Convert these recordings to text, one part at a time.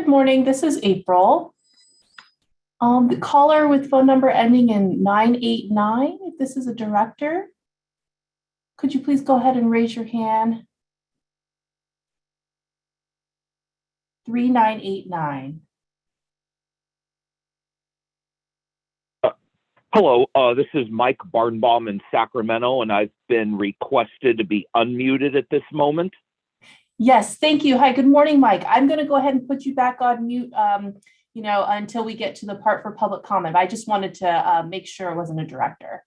Good morning. This is April. The caller with phone number ending in 989, if this is a director, could you please go ahead and raise your hand? 3989. Hello, this is Mike Barnbaum in Sacramento, and I've been requested to be unmuted at this moment. Yes, thank you. Hi, good morning, Mike. I'm going to go ahead and put you back on mute, until we get to the part for public comment. I just wanted to make sure it wasn't a director.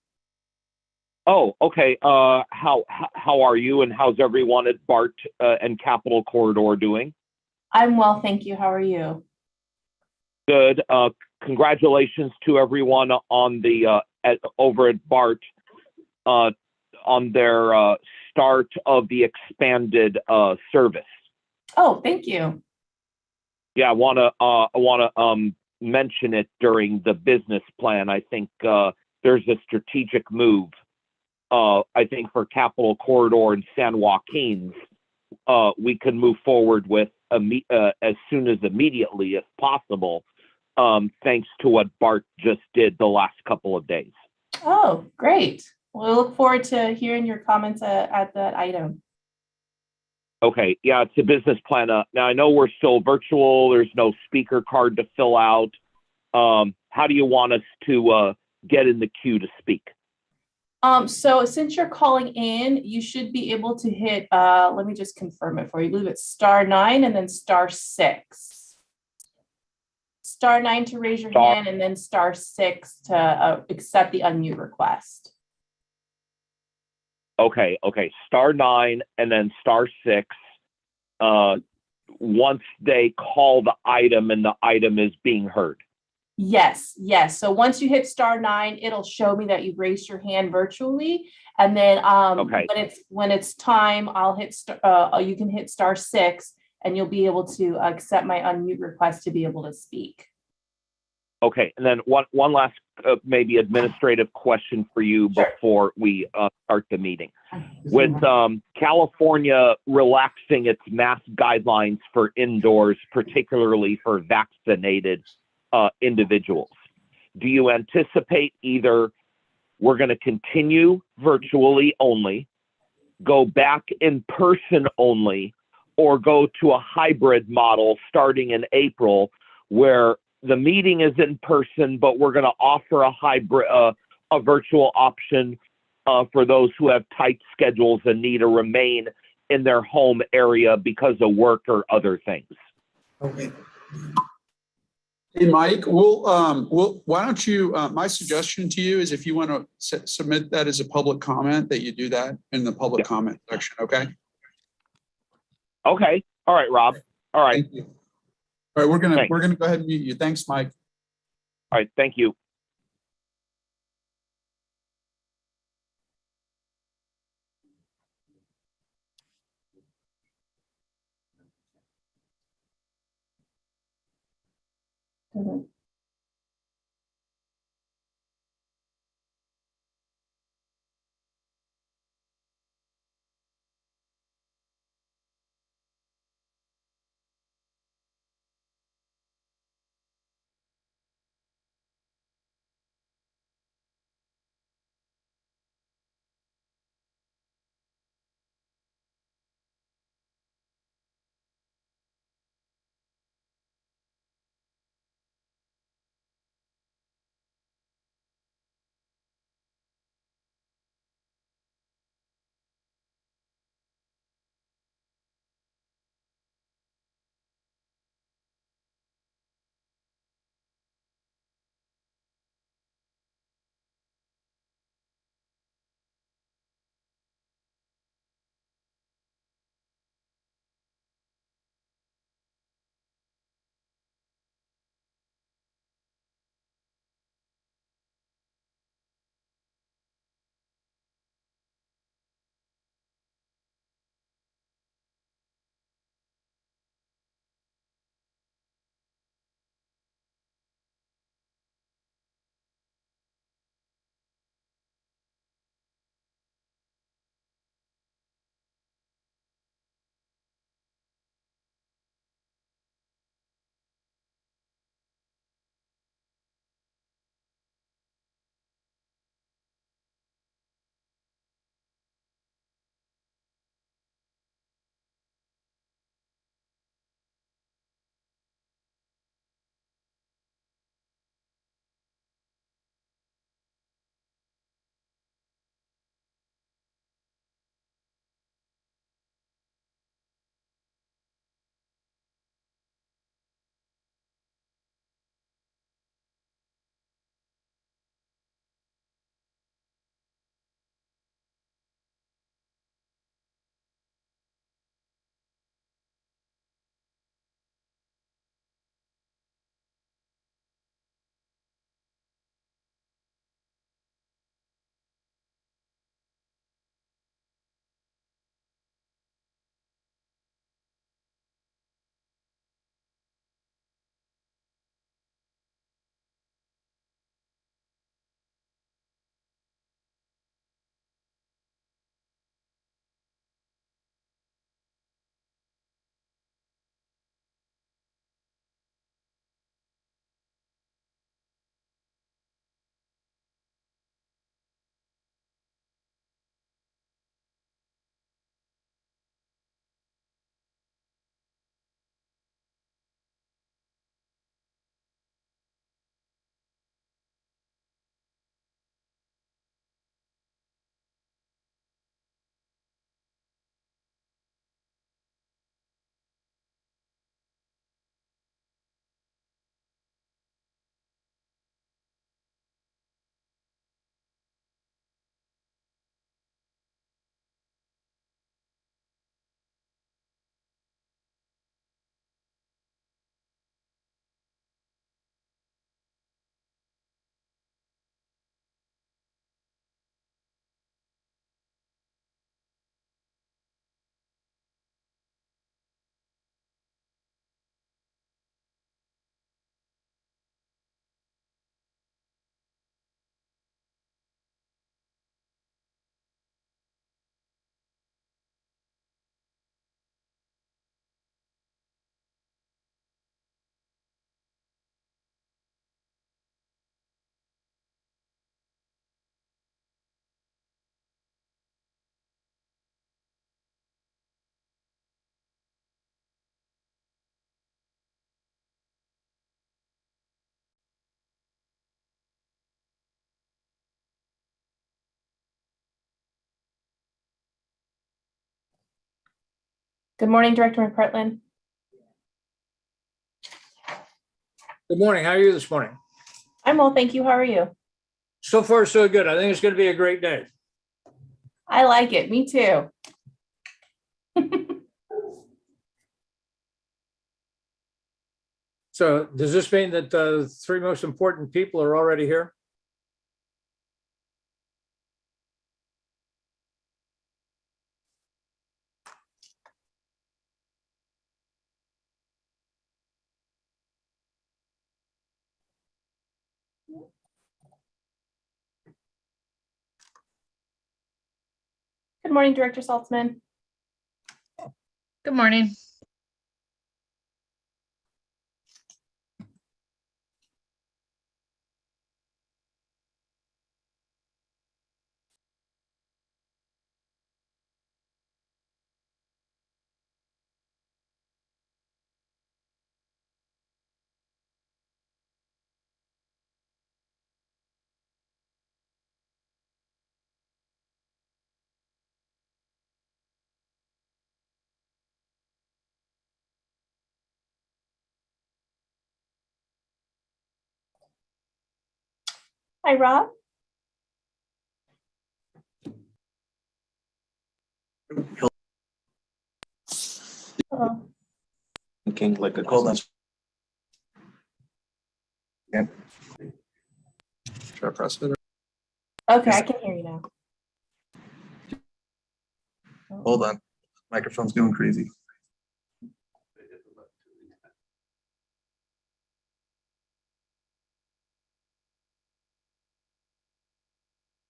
Oh, okay. How are you, and how's everyone at BART and Capitol Corridor doing? I'm well, thank you. How are you? Good. Congratulations to everyone on the over at BART on their start of the expanded service. Oh, thank you. Yeah, I want to mention it during the business plan. I think there's a strategic move. I think for Capitol Corridor and San Joaquin's, we can move forward with as soon as immediately as possible, thanks to what BART just did the last couple of days. Oh, great. Well, we look forward to hearing your comments at that item. Okay, yeah, it's a business plan. Now, I know we're still virtual. There's no speaker card to fill out. How do you want us to get in the queue to speak? So since you're calling in, you should be able to hit, let me just confirm it for you. I believe it's *9 and then *6. *9 to raise your hand and then *6 to accept the unmute request. Okay, *9 and then *6. Once they call the item and the item is being heard. Yes. So once you hit *9, it'll show me that you've raised your hand virtually, and then when it's time, I'll hit you can hit *6, and you'll be able to accept my unmute request to be able to speak. Okay, and then one last maybe administrative question for you before we start the meeting. With California relaxing its mask guidelines for indoors, particularly for vaccinated individuals, do you anticipate either we're going to continue virtually only, go back in person only, or go to a hybrid model starting in April where the meeting is in person, but we're going to offer a hybrid, a virtual option for those who have tight schedules and need to remain in their home area because of work or other things? Okay. Hey, Mike, why don't you, my suggestion to you is if you want to submit that as a public comment, that you do that in the public comment section, okay? Okay. All right, Rob. All right. Thank you. All right, we're gonna go ahead and mute you. Thanks, Mike. All right, thank you. Good morning, Director McPartland. Good morning. How are you this morning? I'm well, thank you. How are you? So far, so good. I think it's going to be a great day. I like it. Me too. So does this mean that the three most important people are already here? Good morning, Director Saltzman. Good morning. Hi, Rob. Hello. Thinking like a cold. Should I press it? Okay, I can hear you now. Hold on. Microphone's going crazy.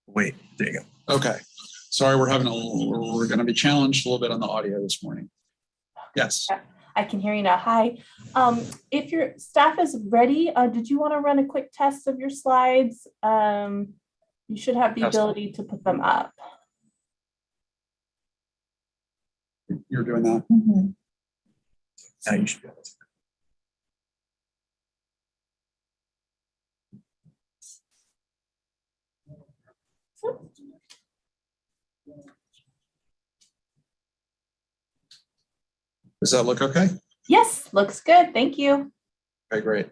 Wait, there you go. Okay. Sorry, we're going to be challenged a little bit on the audio this morning. Yes. I can hear you now. Hi. If your staff is ready, did you want to run a quick test of your slides? You should have the ability to put them up. You're doing that. Mm-hmm. Now you should be able to. Does that look okay? Yes, looks good. Thank you. Okay, great.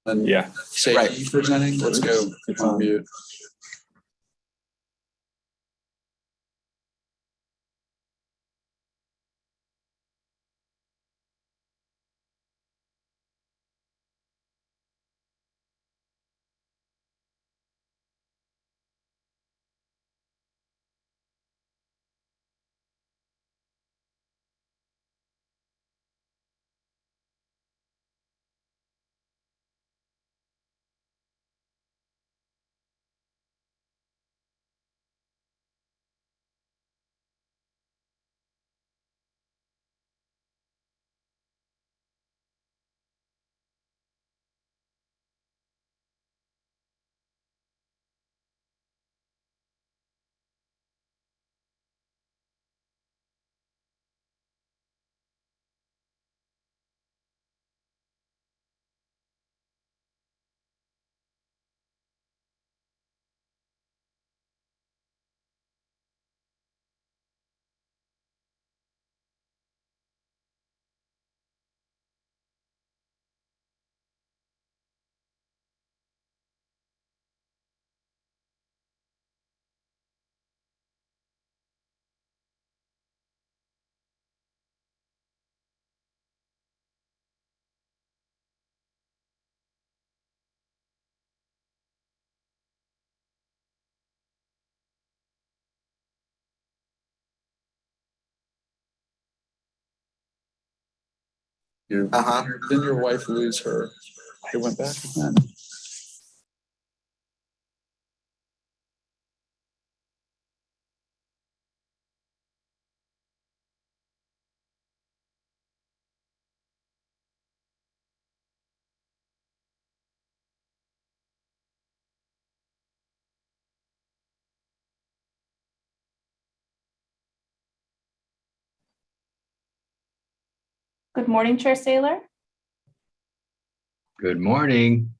And Yeah. say Right. you presenting. Let's go on mute. You, then your wife lose her. It went back again. Good morning, Chair Saylor. Good morning.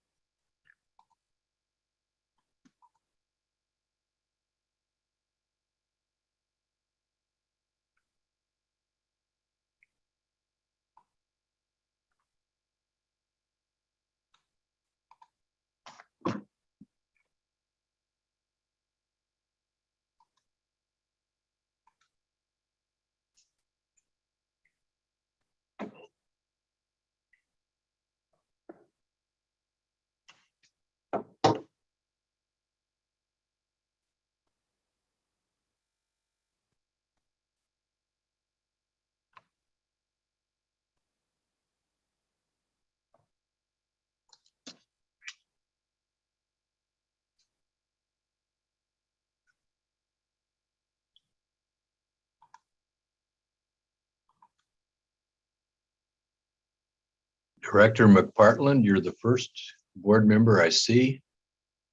Director McPartland, you're the first board member I see.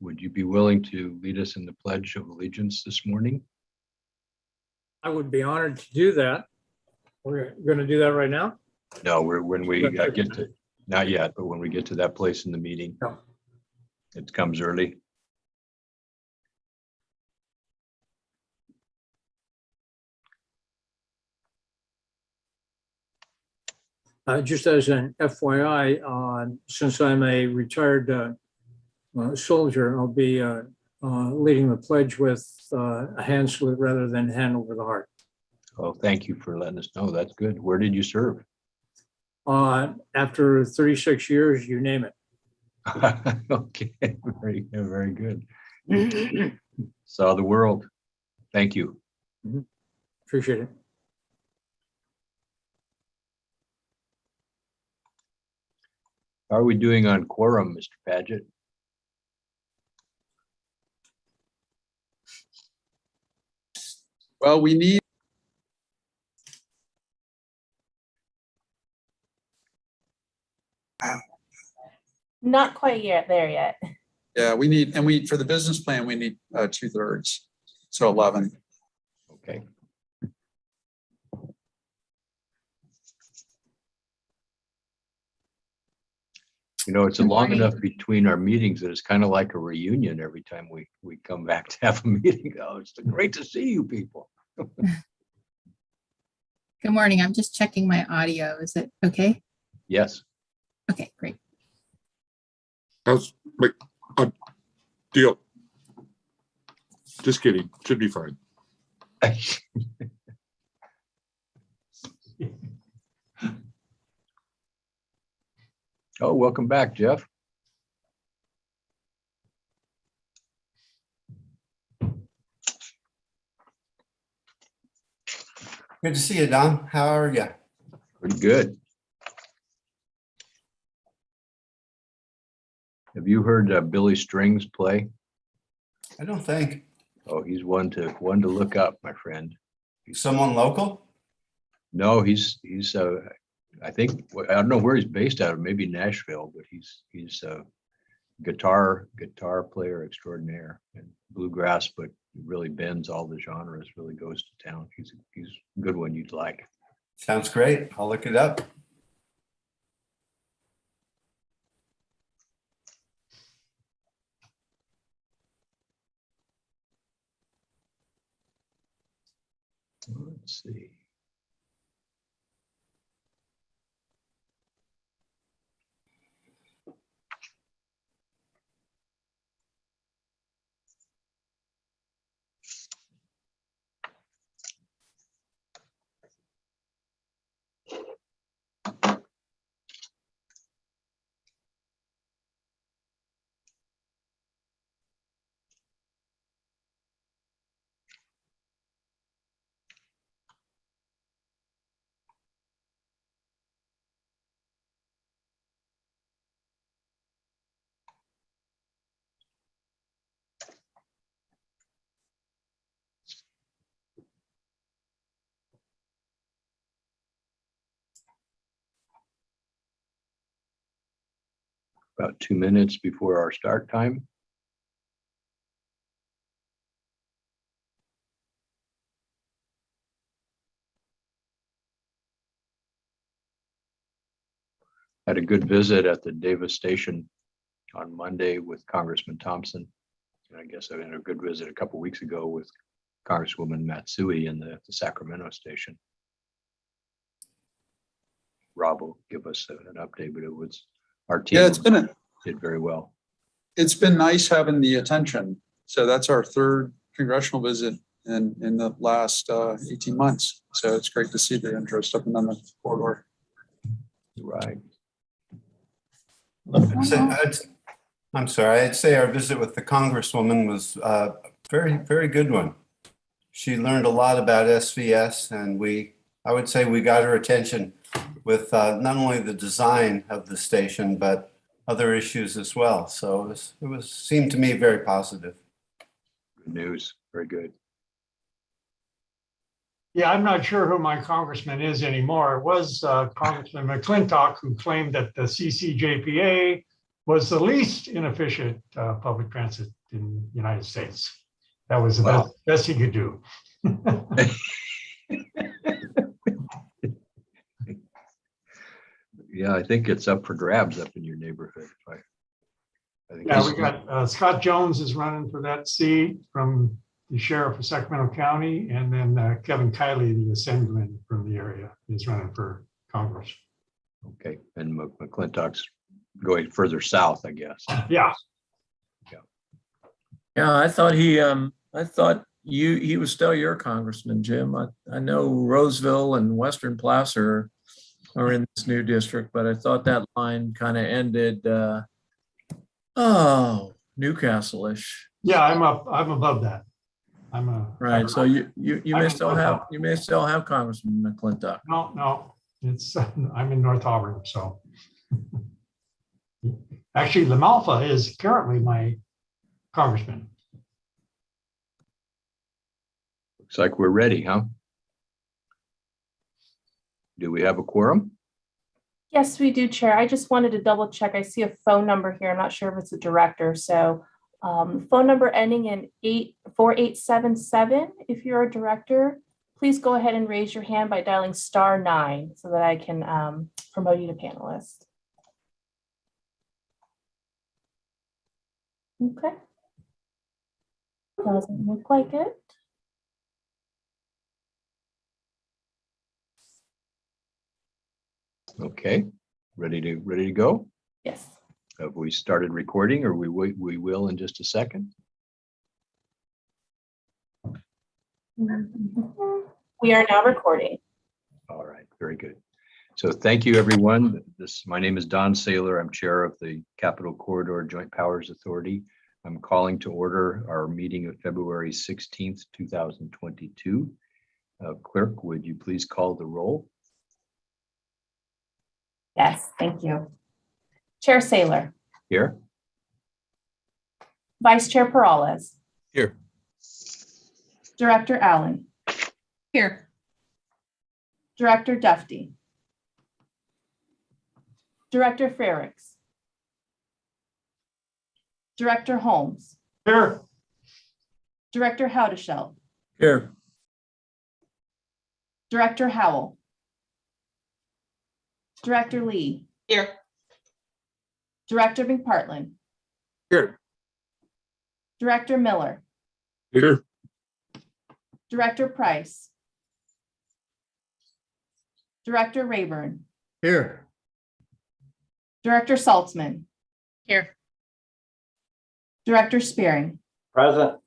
Would you be willing to lead us in the Pledge of Allegiance this morning? I would be honored to do that. We're going to do that right now. No, when we get to, not yet, but when we get to that place in the meeting, No. It comes early. Just as an FYI, since I'm a retired soldier, I'll be leading the pledge with a hand salute rather than hand over the heart. Oh, thank you for letting us know. That's good. Where did you serve? After 36 years, you name it. Okay, very good. Saw the world. Thank you. Appreciate it. How are we doing on quorum, Mr. Paget? Well, we need. Not quite yet there yet. Yeah, we need, and for the business plan, we need 2/3, so 11. Okay. You know, it's long enough between our meetings that it's kind of like a reunion every time we come back to have a meeting. Oh, it's great to see you people. Good morning. I'm just checking my audio. Is it okay? Yes. Okay, great. How's like deal? Just kidding. Should be fine. Oh, welcome back, Jeff. Good to see you, Don. How are you? Pretty good. Have you heard Billy Strings play? I don't think. Oh, he's one to look up, my friend. Someone local? No, he's I think I don't know where he's based out of, maybe Nashville, but he's a guitar player extraordinaire and bluegrass, but really bends all the genres, really goes to town. He's a good one you'd like. Sounds great. I'll look it up. Let's see. about 2 minutes before our start time. Had a good visit at the Davis Station on Monday with Congressman Thompson. And I guess I had a good visit a couple weeks ago with Congresswoman Matsui in the Sacramento station. Rob will give us an update, but it was our team. Yeah, did very well. It's been nice having the attention. So that's our third congressional visit in the last 18 months. So it's great to see the interest up and down the corridor. Right. I'm sorry, I'd say our visit with the Congresswoman was a very, very good one. She learned a lot about SVS, and I would say we got her attention with not only the design of the station, but other issues as well. So it seemed to me very positive. Good news. Very good. Yeah, I'm not sure who my congressman is anymore. It was Congressman McClintock who claimed that the CCJPA was the least inefficient public transit in the United States. That was the best he could do. Yeah, I think it's up for grabs up in your neighborhood. I think Yeah, we got Scott Jones is running for that seat from the sheriff of Sacramento County, and then Kevin Kiley, the assemblyman from the area, is running for Congress. Okay, and McClintock's going further south, I guess. Yeah. Yeah, I thought he was still your congressman, Jim. I know Roseville and Western Placer are in this new district, but I thought that line kind of ended, Newcastle-ish. Yeah, I'm above that. Right. So you may still have Congressman McClintock. No, it's I'm in North Auburn, so actually LaMalfa is currently my congressman. Looks like we're ready, huh? Do we have a quorum? Yes, we do, Chair. I just wanted to double check. I see a phone number here. I'm not sure if it's a director. So phone number ending in 4877. If you're a director, please go ahead and raise your hand by dialing *9 so that I can promote you to panelist. Okay. Doesn't look like it. Okay, ready to go? Yes. Have we started recording, or we will in just a second? We are now recording. All right, very good. So thank you, everyone. My name is Don Saylor. I'm chair of the Capital Corridor Joint Powers Authority. I'm calling to order our meeting of February 16th, 2022. Clerk, would you please call the roll? Yes, thank you. Chair Saylor. Here. Vice Chair Peralez. Here. Director Allen. Here. Director Dufty. Director Frericks. Director Holmes. Here. Director Howdeshell. Here. Director Howell. Director Lee. Here. Director McPartland. Here. Director Miller. Here. Director Price. Director Rayburn. Here. Director Saltzman. Here. Director Spearing. Present.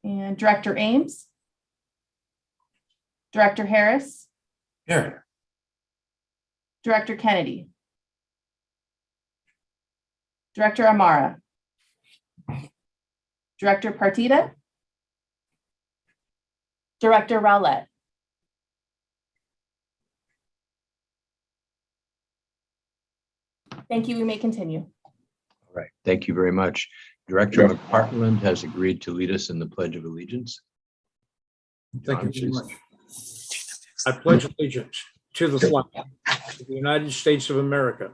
And Director Ames. Director Harris. Here. Director Kennedy. Director Amara. Director Partita. Director Rowlett. Thank you. We may continue. All right, thank you very much. Director McPartland has agreed to lead us in the Pledge of Allegiance. Thank you John, very please. much. I pledge allegiance to the flag of the United States of America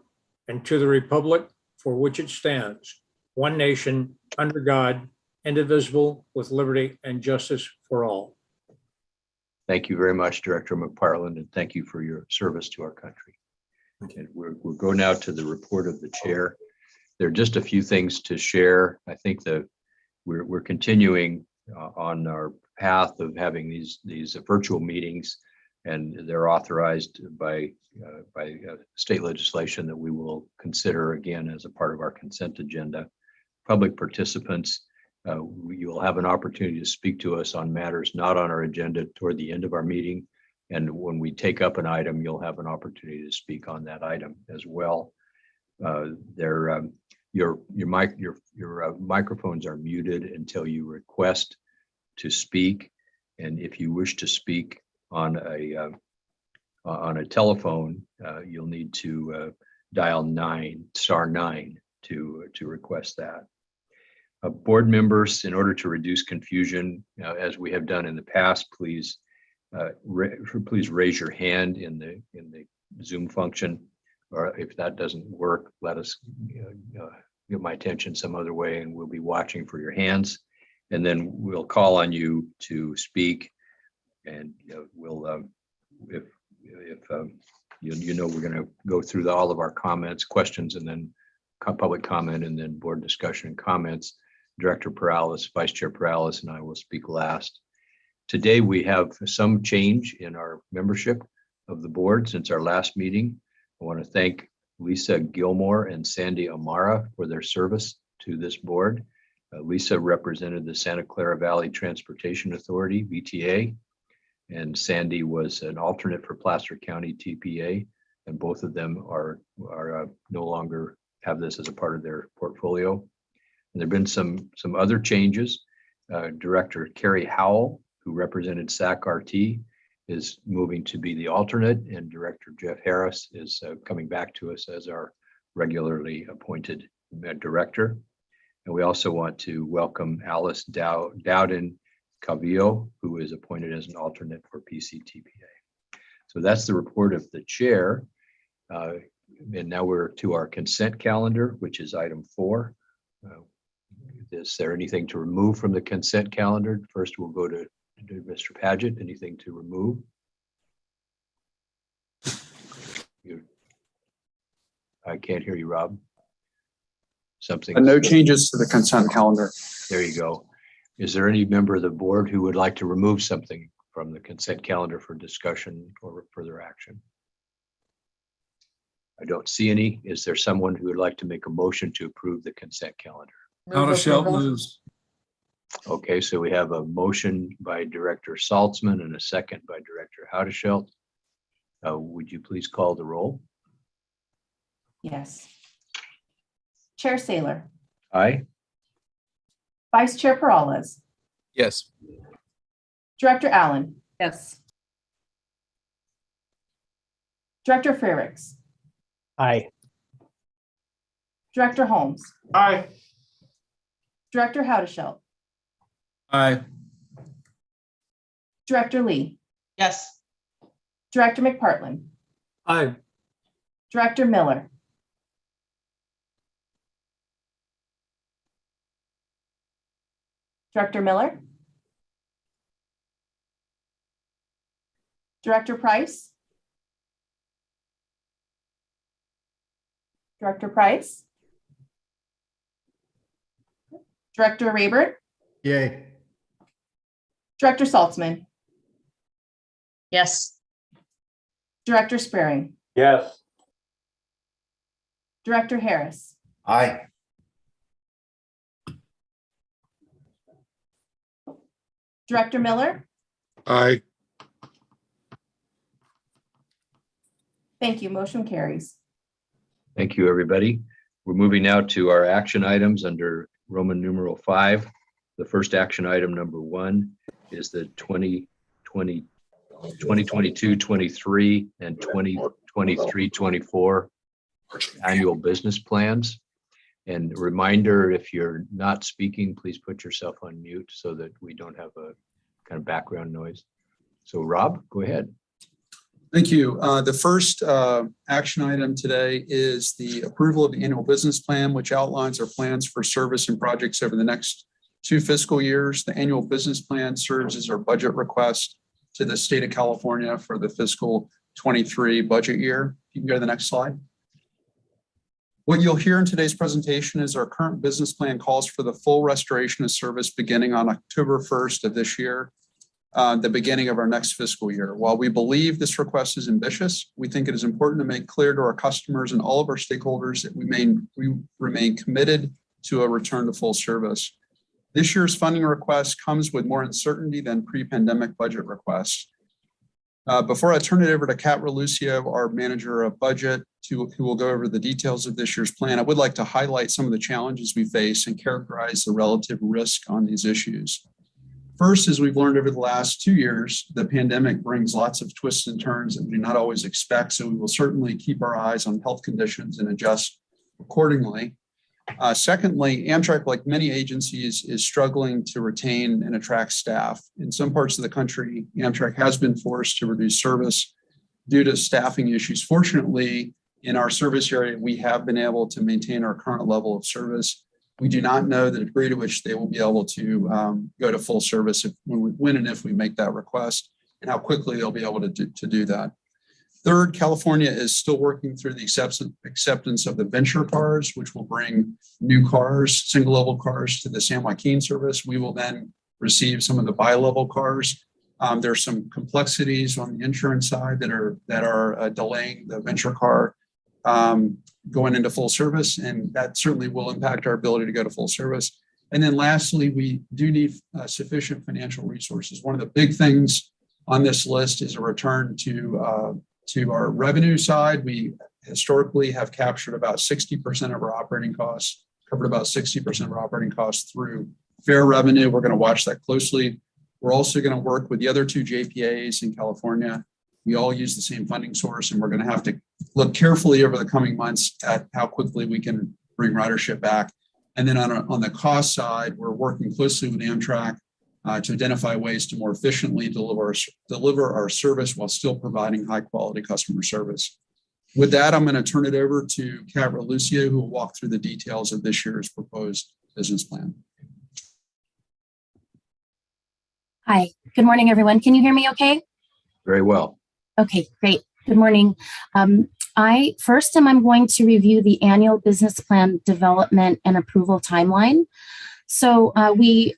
and to the republic for which it stands, one nation, under God, indivisible, with liberty and justice for all. Thank you very much, Director McParland, and thank you for your service to our country. And we'll go now to the report of the chair. There are just a few things to share. I think that we're continuing on our path of having these virtual meetings, and they're authorized by state legislation that we will consider again as a part of our consent agenda. Public participants, you will have an opportunity to speak to us on matters not on our agenda toward the end of our meeting. And when we take up an item, you'll have an opportunity to speak on that item as well. Your microphones are muted until you request to speak. And if you wish to speak on a telephone, you'll need to dial *9 to request that. Board members, in order to reduce confusion, as we have done in the past, please raise your hand in the Zoom function, or if that doesn't work, let us get my attention some other way, and we'll be watching for your hands, and then we'll call on you to speak, and we'll if we're going to go through all of our comments, questions, and then public comment, and then board discussion and comments. Director Perales, Vice Chair Perales, and I will speak last. Today, we have some change in our membership of the board since our last meeting. I want to thank Lisa Gilmore and Sandy Amara for their service to this board. Lisa represented the Santa Clara Valley Transportation Authority, VTA, and Sandy was an alternate for Placer County TPA, and both of them are no longer have this as a part of their portfolio. And there have been some other changes. Director Carrie Howell, who represented SAC-RT, is moving to be the alternate, and Director Jeff Harris is coming back to us as our regularly appointed director. And we also want to welcome Alice Dowden Cavillo, who is appointed as an alternate for PCTPA. So that's the report of the chair. And now we're to our consent calendar, which is item 4. Is there anything to remove from the consent calendar? First, we'll go to Mr. Paget. Anything to remove? I can't hear you, Rob. Something. No changes to the consent calendar. There you go. Is there any member of the board who would like to remove something from the consent calendar for discussion or further action? I don't see any. Is there someone who would like to make a motion to approve the consent calendar? Haudashelt moves. Okay, so we have a motion by Director Saltzman and a second by Director Haudashelt. Would you please call the roll? Yes. Chair Saylor, Aye. Vice Chair Perales, Yes. Director Allen, Yes. Director Frericks, Aye. Director Holmes, Aye. Director Haudashelt, Aye. Director Lee, Yes. Director McPartland, Aye. Director Miller, Director Miller, Director Price, Director Price, Director Rayburn, Yay. Director Saltzman, Yes. Director Spearing, Yes. Director Harris, Aye. Director Miller. Aye. Thank you. Motion carries. Thank you, everybody. We're moving now to our action items under Roman numeral 5. The first action item, number 1, is the 2022-23 and 2023-24 annual business plans. And a reminder, if you're not speaking, please put yourself on mute so that we don't have a kind of background noise. So Rob, go ahead. Thank you. The first action item today is the approval of the annual business plan, which outlines our plans for service and projects over the next 2 fiscal years. The annual business plan serves as our budget request to the state of California for the fiscal 23 budget year. You can go to the next slide. What you'll hear in today's presentation is our current business plan calls for the full restoration of service beginning on October 1st of this year, the beginning of our next fiscal year. While we believe this request is ambitious, we think it is important to make clear to our customers and all of our stakeholders that we remain committed to a return to full service. This year's funding request comes with more uncertainty than pre-pandemic budget requests. Before I turn it over to Kat Relucio, our manager of budget, who will go over the details of this year's plan, I would like to highlight some of the challenges we face and characterize the relative risk on these issues. First, as we've learned over the last 2 years, the pandemic brings lots of twists and turns that we do not always expect, so we will certainly keep our eyes on health conditions and adjust accordingly. Secondly, Amtrak, like many agencies, is struggling to retain and attract staff. In some parts of the country, Amtrak has been forced to reduce service due to staffing issues. Fortunately, in our service area, we have been able to maintain our current level of service. We do not know the degree to which they will be able to go to full service when and if we make that request, and how quickly they'll be able to do that. Third, California is still working through the acceptance of the venture cars, which will bring new cars, single level cars to the San Joaquin service. We will then receive some of the bi-level cars. There's some complexities on the insurance side that are delaying the venture car going into full service, and that certainly will impact our ability to go to full service. And then lastly, we do need sufficient financial resources. One of the big things on this list is a return to our revenue side. We historically have captured about 60% of our operating costs, covered about 60% of our operating costs through fare revenue. We're going to watch that closely. We're also going to work with the other 2 JPAs in California. We all use the same funding source, and we're going to have to look carefully over the coming months at how quickly we can bring ridership back. And then on the cost side, we're working closely with Amtrak to identify ways to more efficiently deliver our service while still providing high quality customer service. With that, I'm going to turn it over to Kat Relucio, who will walk through the details of this year's proposed business plan. Hi, good morning, everyone. Can you hear me okay? Very well. Okay, great. Good morning. I'm going to review the annual business plan development and approval timeline. So we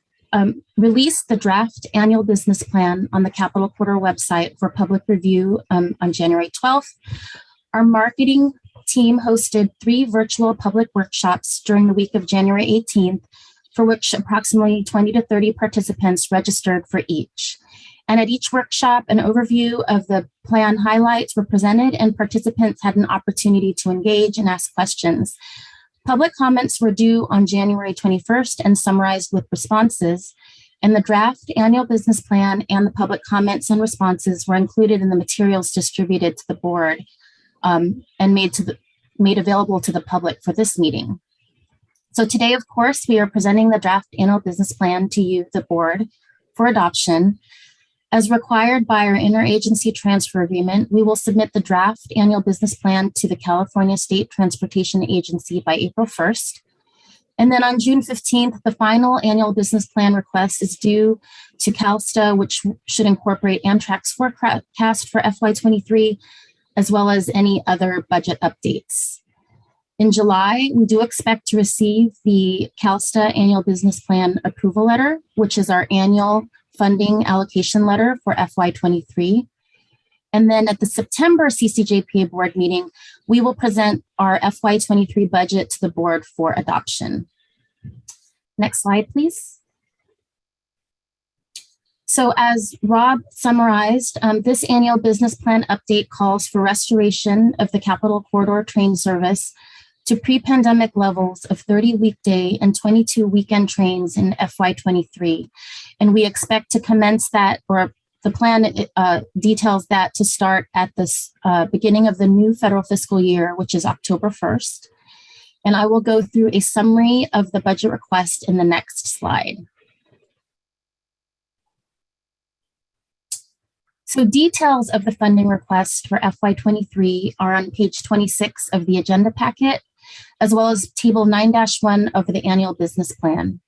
released the draft annual business plan on the Capitol Quarter website for public review on January 12th. Our marketing team hosted 3 virtual public workshops during the week of January 18th, for which approximately 20 to 30 participants registered for each. And at each workshop, an overview of the plan highlights were presented, and participants had an opportunity to engage and ask questions. Public comments were due on January 21st and summarized with responses. And the draft annual business plan and the public comments and responses were included in the materials distributed to the board and made available to the public for this meeting. So today, of course, we are presenting the draft annual business plan to you, the board, for adoption. As required by our interagency transfer agreement, we will submit the draft annual business plan to the California State Transportation Agency by April 1st. And then on June 15th, the final annual business plan request is due to CalSTA, which should incorporate Amtrak's forecast for FY23, as well as any other budget updates. In July, we do expect to receive the CalSTA annual business plan approval letter, which is our annual funding allocation letter for FY23. And then at the September CCJPA board meeting, we will present our FY23 budget to the board for adoption. Next slide, please. So as Rob summarized, this annual business plan update calls for restoration of the Capitol Corridor train service to pre-pandemic levels of 30 weekday and 22 weekend trains in FY23. And we expect to commence that, or the plan details that, to start at this beginning of the new federal fiscal year, which is October 1st. And I will go through a summary of the budget request in the next slide. So details of the funding request for FY23 are on page 26 of the agenda packet, as well as table 9-1 of the annual business plan.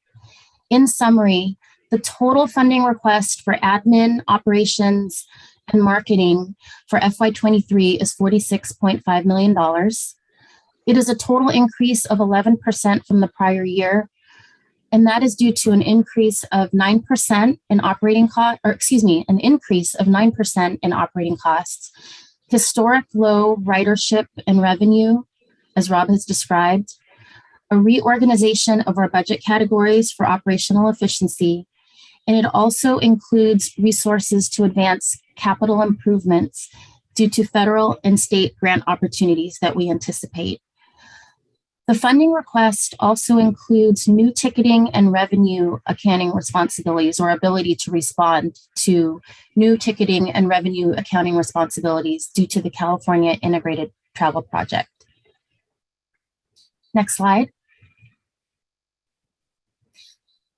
In summary, the total funding request for admin, operations, and marketing for FY23 is $46.5 million. It is a total increase of 11% from the prior year, and that is due to an increase of 9% in operating cost, or excuse me, an increase of 9% in operating costs, historic low ridership and revenue, as Rob has described, a reorganization of our budget categories for operational efficiency, and it also includes resources to advance capital improvements due to federal and state grant opportunities that we anticipate. The funding request also includes new ticketing and revenue accounting responsibilities, or ability to respond to new ticketing and revenue accounting responsibilities due to the California Integrated Travel Project. Next slide.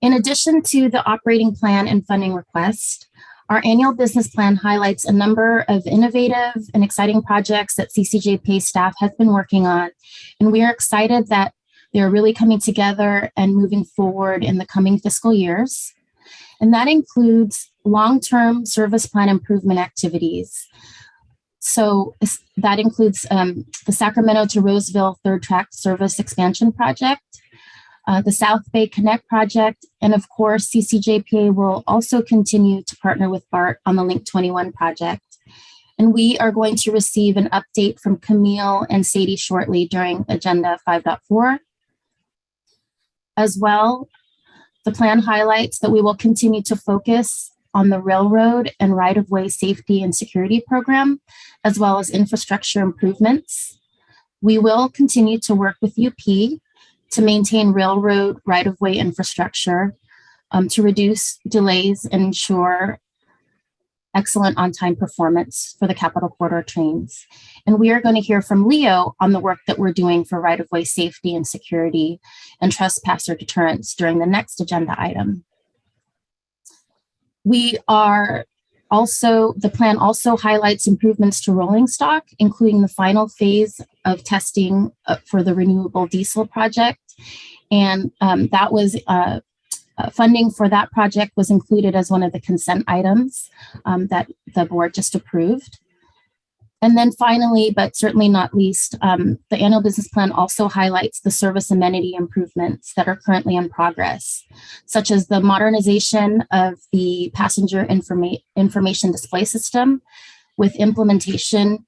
In addition to the operating plan and funding request, our annual business plan highlights a number of innovative and exciting projects that CCJPA staff has been working on, and we are excited that they're really coming together and moving forward in the coming fiscal years. And that includes long-term service plan improvement activities. So that includes the Sacramento to Roseville third track service expansion project, the South Bay Connect project, and of course, CCJPA will also continue to partner with BART on the Link 21 project. And we are going to receive an update from Camille and Sadie shortly during Agenda 5.4. As well, the plan highlights that we will continue to focus on the railroad and right-of-way safety and security program, as well as infrastructure improvements. We will continue to work with UP to maintain railroad right-of-way infrastructure, to reduce delays and ensure excellent on-time performance for the Capital Corridor trains. And we are going to hear from Leo on the work that we're doing for right-of-way safety and security and trespasser deterrence during the next agenda item. We are also, the plan also highlights improvements to rolling stock, including the final phase of testing for the renewable diesel project. And that was funding for that project was included as one of the consent items that the board just approved. And then finally, but certainly not least, the annual business plan also highlights the service amenity improvements that are currently in progress, such as the modernization of the passenger information display system with implementation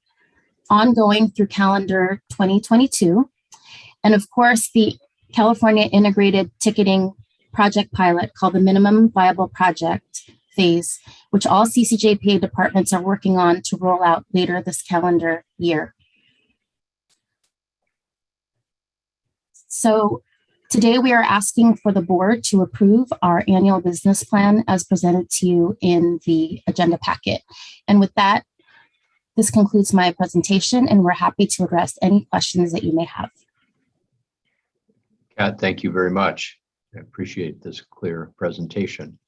ongoing through calendar 2022. And of course, the California Integrated Ticketing Project pilot called the Minimum Viable Project phase, which all CCJPA departments are working on to roll out later this calendar year. So today we are asking for the board to approve our annual business plan as presented to you in the agenda packet. And with that, this concludes my presentation, and we're happy to address any questions that you may have. Kat, thank you very much. I appreciate this clear presentation.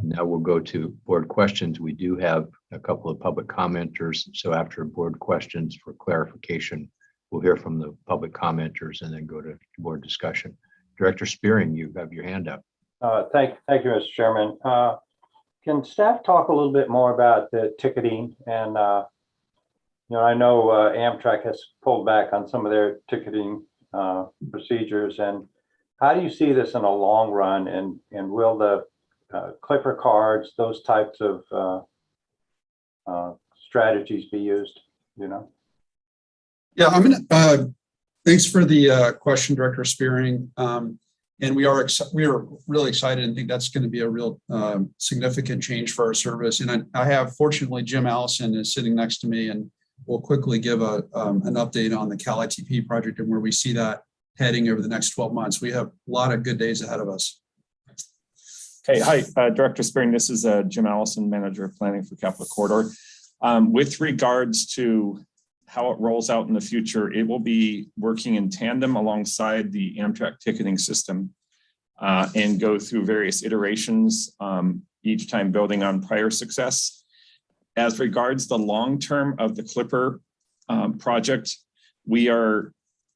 Now we'll go to board questions. We do have a couple of public commenters. So after board questions for clarification, we'll hear from the public commenters and then go to board discussion. Director Spearing, you have your hand up. Thank you, Mr. Chairman. Can staff talk a little bit more about the ticketing? And I know Amtrak has pulled back on some of their ticketing procedures. And how do you see this in a long run? And will the clipper cards, those types of strategies be used, Yeah, thanks for the question, Director Spearing. And we are really excited and think that's going to be a real significant change for our service. And I have, fortunately, Jim Allison is sitting next to me, and we'll quickly give an update on the Cal Itp project and where we see that heading over the next 12 months. We have a lot of good days ahead of us. Hey, hi, Director Spearing. This is Jim Allison, Manager of Planning for Capital Corridor. With regards to how it rolls out in the future, it will be working in tandem alongside the Amtrak ticketing system and go through various iterations, each time building on prior success. as regards the long term of the Clipper project,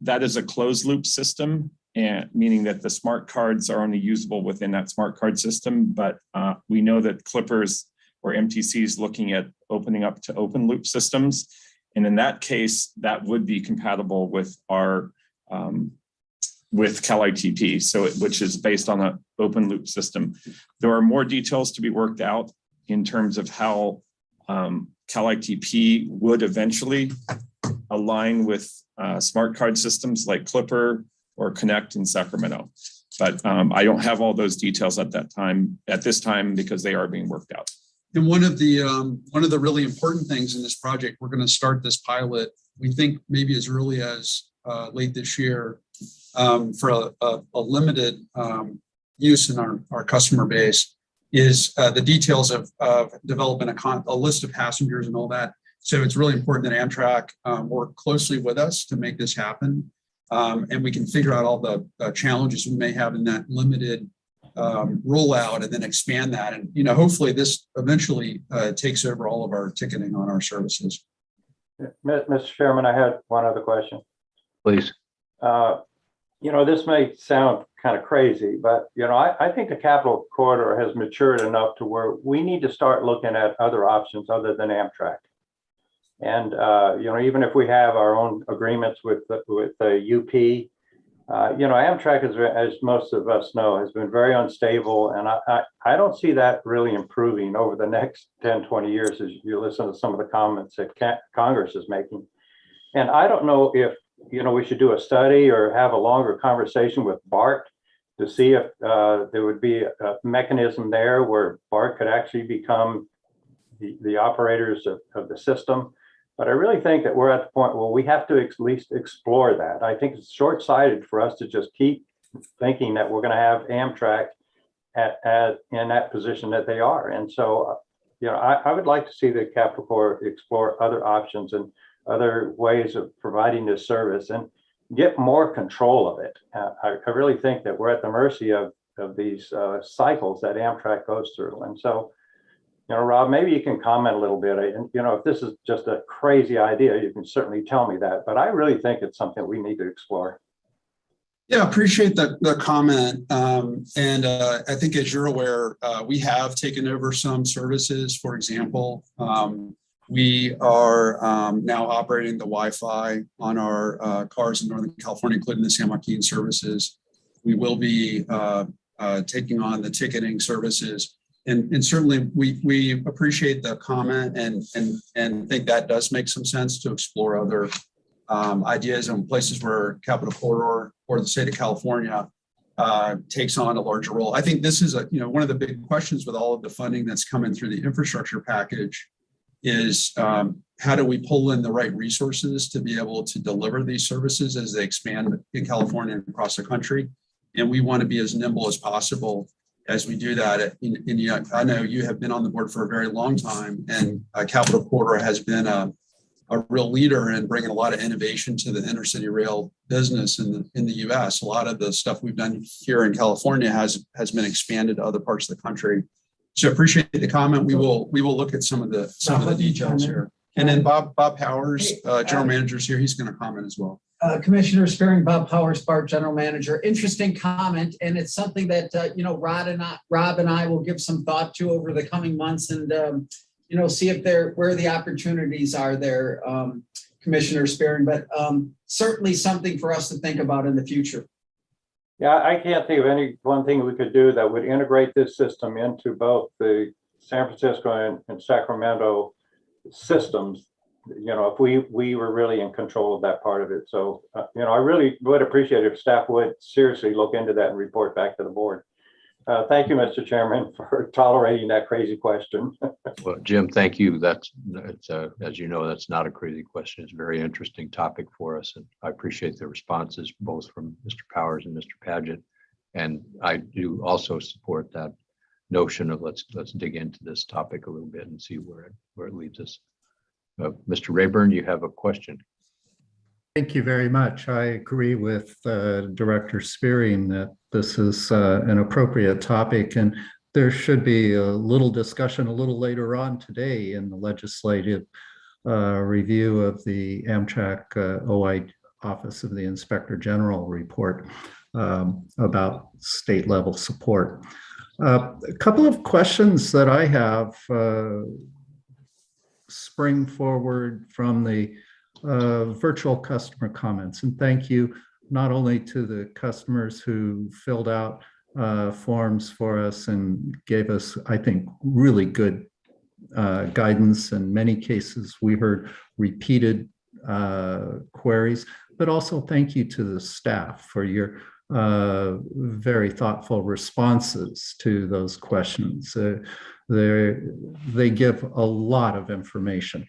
that is a closed loop system, and meaning that the smart cards are only usable within that smart card system. But we know that Clippers or MTC is looking at opening up to open loop systems. And in that case, that would be compatible with our with Cal Itp, which is based on an open loop system. There are more details to be worked out in terms of how Cal Itp would eventually align with smart card systems like Clipper or Connect in Sacramento. But I don't have all those details at this time, because they are being worked out. And one of the really important things in this project, we're going to start this pilot, we think maybe as early as late this year, for a limited use in our customer base, is the details of developing a list of passengers and all that. So it's really important that Amtrak work closely with us to make this happen. And we can figure out all the challenges we may have in that limited rollout, and then expand that. And, hopefully this eventually takes over all of our ticketing on our services. Mr. Chairman, I had one other question. Please. This may sound kind of crazy, but, I think the Capital Corridor has matured enough to where we need to start looking at other options other than Amtrak. And, even if we have our own agreements with the UP, Amtrak, as most of us know, has been very unstable. And I don't see that really improving over the next 10, 20 years as you listen to some of the comments that Congress is making. And I don't know if, we should do a study or have a longer conversation with BART to see if there would be a mechanism there where BART could actually become the operators of the system. But I really think that we're at the point where we have to at least explore that. I think it's short-sighted for us to just keep thinking that we're going to have Amtrak in that position that they are. And so, I would like to see the Capital Corps explore other options and other ways of providing this service and get more control of it. I really think that we're at the mercy of these cycles that Amtrak goes through. And so, Rob, maybe you can comment a little bit. And, if this is just a crazy idea, you can certainly tell me that. But I really think it's something we need to explore. Yeah, appreciate the comment. And I think, as you're aware, we have taken over some services. For example, we are now operating the Wi-Fi on our cars in Northern California, including the San Joaquin services. We will be taking on the ticketing services. And certainly we appreciate the comment and think that does make some sense to explore other ideas and places where Capital Corridor or the state of California takes on a larger role. I think this is one of the big questions with all of the funding that's coming through the infrastructure package is how do we pull in the right resources to be able to deliver these services as they expand in California and across the country. And we want to be as nimble as possible as we do that. I know you have been on the board for a very long time, and Capital Corridor has been a real leader in bringing a lot of innovation to the intercity rail business in the U.S. A lot of the stuff we've done here in California has been expanded to other parts of the country. So appreciate the comment. We will look at some of the details here. And then Bob Powers, General Manager, is here. He's going to comment as well. Commissioner Spearing, Bob Powers, BART General Manager. Interesting comment, and it's something that Rob and I will give some thought to over the coming months, and see if where the opportunities are there, Commissioner Spearing. But certainly something for us to think about in the future. Yeah, I can't think of any one thing we could do that would integrate this system into both the San Francisco and Sacramento systems. If we were really in control of that part of it. So, I really would appreciate if staff would seriously look into that and report back to the board. Thank you, Mr. Chairman, for tolerating that crazy question. Well, Jim, thank you. That's as you know, that's not a crazy question. It's a very interesting topic for us. And I appreciate the responses both from Mr. Powers and Mr. Padgett. And I do also support that notion of let's dig into this topic a little bit and see where it leads us. Mr. Rayburn, you have a question. Thank you very much. I agree with Director Spearing that this is an appropriate topic. And there should be a little discussion a little later on today in the legislative review of the Amtrak OI Office of the Inspector General report about state level support. A couple of questions that I have spring forward from the virtual customer comments. And thank you not only to the customers who filled out forms for us and gave us, I think, really good guidance. In many cases, we heard repeated queries, but also thank you to the staff for your very thoughtful responses to those questions. They give a lot of information.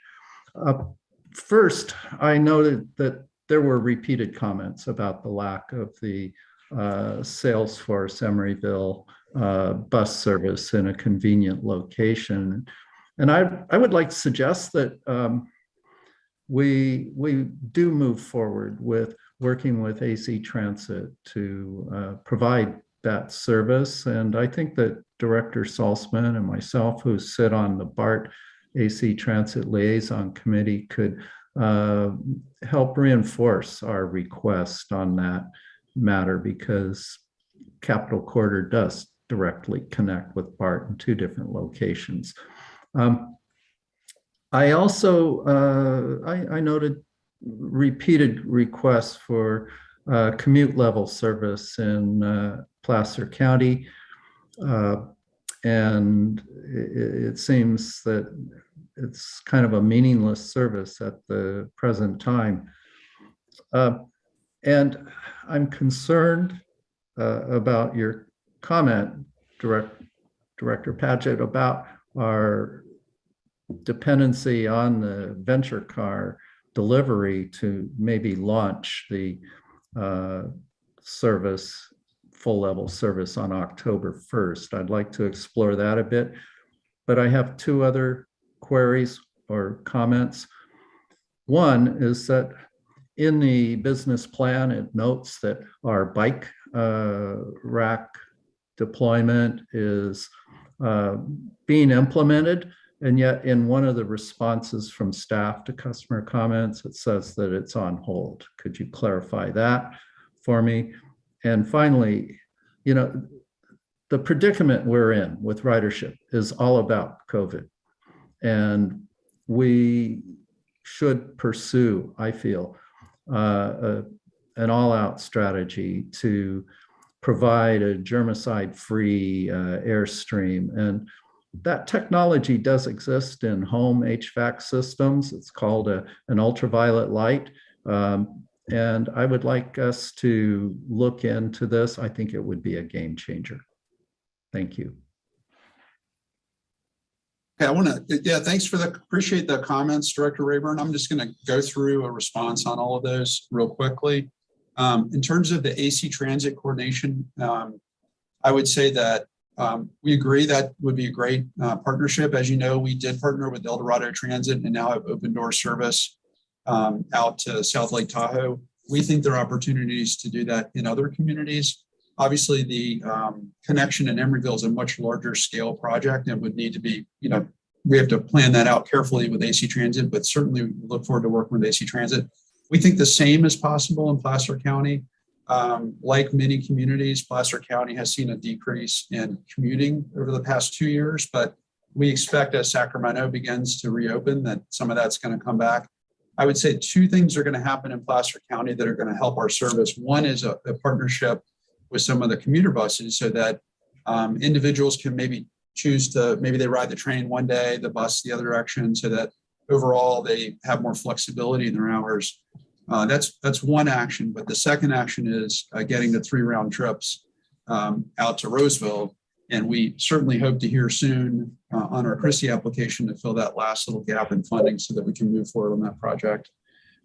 First, I noted that there were repeated comments about the lack of the Salesforce Emeryville bus service in a convenient location. And I would like to suggest that we do move forward with working with AC Transit to provide that service. And I think that Director Salzman and myself, who sit on the BART AC Transit Liaison Committee, could help reinforce our request on that matter, because Capital Corridor does directly connect with BART in two different locations. I also, I noted repeated requests for commute level service in Placer County. And it seems that it's kind of a meaningless service at the present time. And I'm concerned about your comment, Director Padgett, about our dependency on the venture car delivery to maybe launch the service, full level service on October 1st. I'd like to explore that a bit, but I have two other queries or comments. One is that in the business plan, it notes that our bike rack deployment is being implemented. And yet in one of the responses from staff to customer comments, it says that it's on hold. Could you clarify that for me? And finally, you know, the predicament we're in with ridership is all about COVID. And we should pursue, I feel, an all-out strategy to provide a germicide-free airstream. And that technology does exist in home HVAC systems. It's called an ultraviolet light. And I would like us to look into this. I think it would be a game changer. Thank you. Okay, I want to, yeah, thanks for appreciate the comments, Director Rayburn. I'm just going to go through a response on all of those real quickly. In terms of the AC Transit coordination, I would say that we agree that would be a great partnership. As you know, we did partner with El Dorado Transit and now have open door service out to South Lake Tahoe. We think there are opportunities to do that in other communities. Obviously, the connection in Emeryville is a much larger scale project and would need to be, you know, we have to plan that out carefully with AC Transit, but certainly we look forward to working with AC Transit. We think the same is possible in Placer County. Like many communities, Placer County has seen a decrease in commuting over the past 2 years, but we expect as Sacramento begins to reopen that some of that's going to come back. I would say two things are going to happen in Placer County that are going to help our service. One is a partnership with some of the commuter buses so that individuals can maybe choose to, maybe they ride the train one day, the bus the other direction, so that overall they have more flexibility in their hours. That's one action, but the second action is getting the 3 round trips out to Roseville. And we certainly hope to hear soon on our Christie application to fill that last little gap in funding so that we can move forward on that project.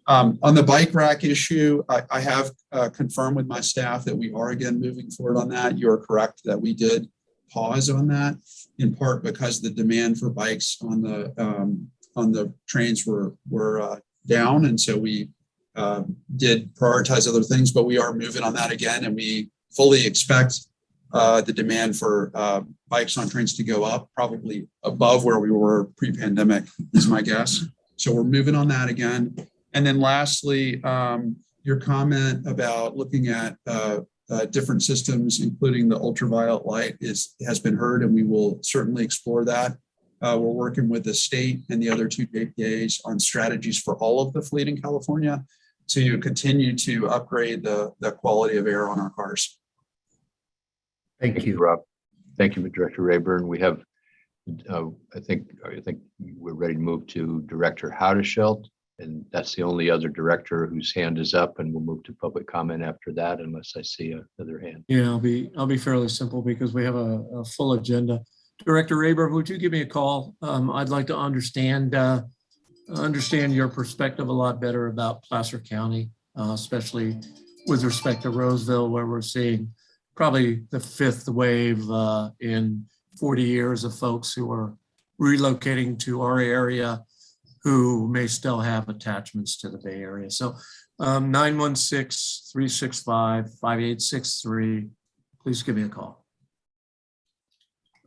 On the bike rack issue, I have confirmed with my staff that we are again moving forward on that. You're correct that we did pause on that, in part because the demand for bikes on the trains were down. And so we did prioritize other things, but we are moving on that again. And we fully expect the demand for bikes on trains to go up, probably above where we were pre-pandemic is my guess. So we're moving on that again. And then lastly, your comment about looking at different systems, including the ultraviolet light, has been heard, and we will certainly explore that. We're working with the state and the other two JPAs on strategies for all of the fleet in California to continue to upgrade the quality of air on our cars. Thank you, Rob. Thank you, Director Rayburn. We have, I think we're ready to move to Director Howdeshelt, and that's the only other director whose hand is up, and we'll move to public comment after that, unless I see another hand. Yeah, I'll be fairly simple because we have a full agenda. Director Rayburn, would you give me a call? I'd like to understand your perspective a lot better about Placer County, especially with respect to Roseville, where we're seeing probably the fifth wave in 40 years of folks who are relocating to our area who may still have attachments to the Bay Area. So 916-365-5863, please give me a call.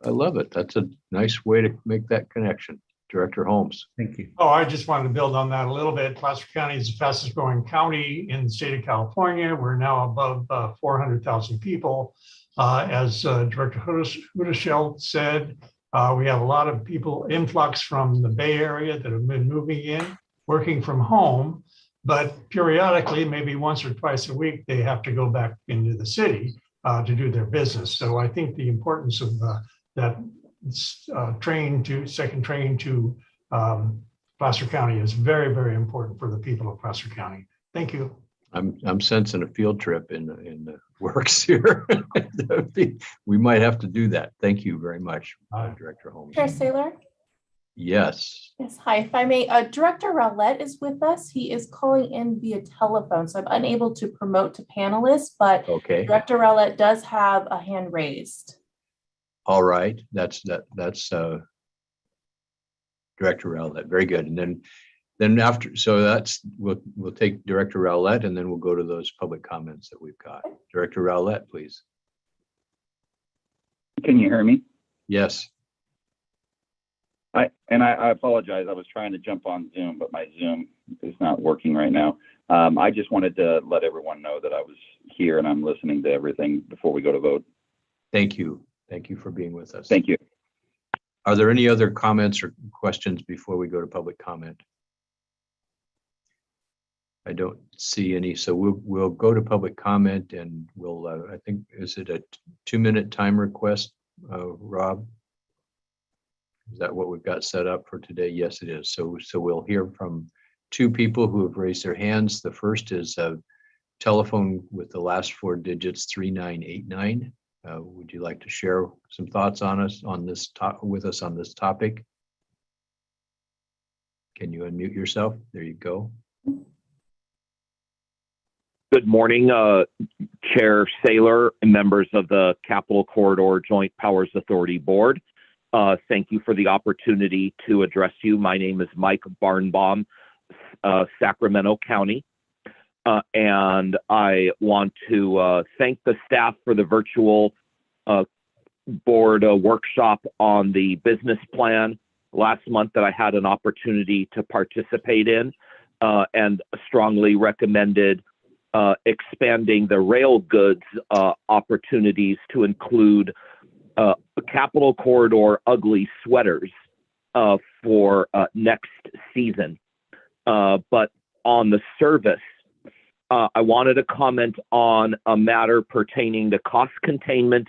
I love it. That's a nice way to make that connection. Director Holmes. Thank you. Oh, I just wanted to build on that a little bit. Placer County is the fastest growing county in the state of California. We're now above 400,000 people. As Director Hudeshell said, we have a lot of people influx from the Bay Area that have been moving in, working from home, but periodically, maybe once or twice a week, they have to go back into the city to do their business. So I think the importance of that second train to Placer County is very, very important for the people of Placer County. Thank you. I'm sensing a field trip in the works here. We might have to do that. Thank you very much, Director Holmes. Chair Saylor? Yes. Yes, hi, if I may, Director Rowlett is with us. He is calling in via telephone, so I'm unable to promote to panelists, but Okay. Director Rowlett does have a hand raised. All right. That's Director Rowlett. Very good. And then after, so we'll take Director Rowlett, and then we'll go to those public comments that we've got. Director Rowlett, please. Can you hear me? Yes. I apologize. I was trying to jump on Zoom, but my Zoom is not working right now. I just wanted to let everyone know that I was here and I'm listening to everything before we go to vote. Thank you. Thank you for being with us. Thank you. Are there any other comments or questions before we go to public comment? I don't see any, so we'll go to public comment, and we'll, I think, is it a 2-minute time request, Rob? Is that what we've got set up for today? Yes, it is. So we'll hear from 2 people who have raised their hands. The first is a telephone with the last 4 digits, 3989. Would you like to share some thoughts with us on this topic? Can you unmute yourself? There you go. Good morning, Chair Saylor and members of the Capital Corridor Joint Powers Authority Board. Thank you for the opportunity to address you. My name is Mike Barnbaum, Sacramento County. And I want to thank the staff for the virtual board workshop on the business plan last month that I had an opportunity to participate in, and strongly recommended expanding the rail goods opportunities to include Capital Corridor ugly sweaters for next season. But on the service, I wanted to comment on a matter pertaining to cost containment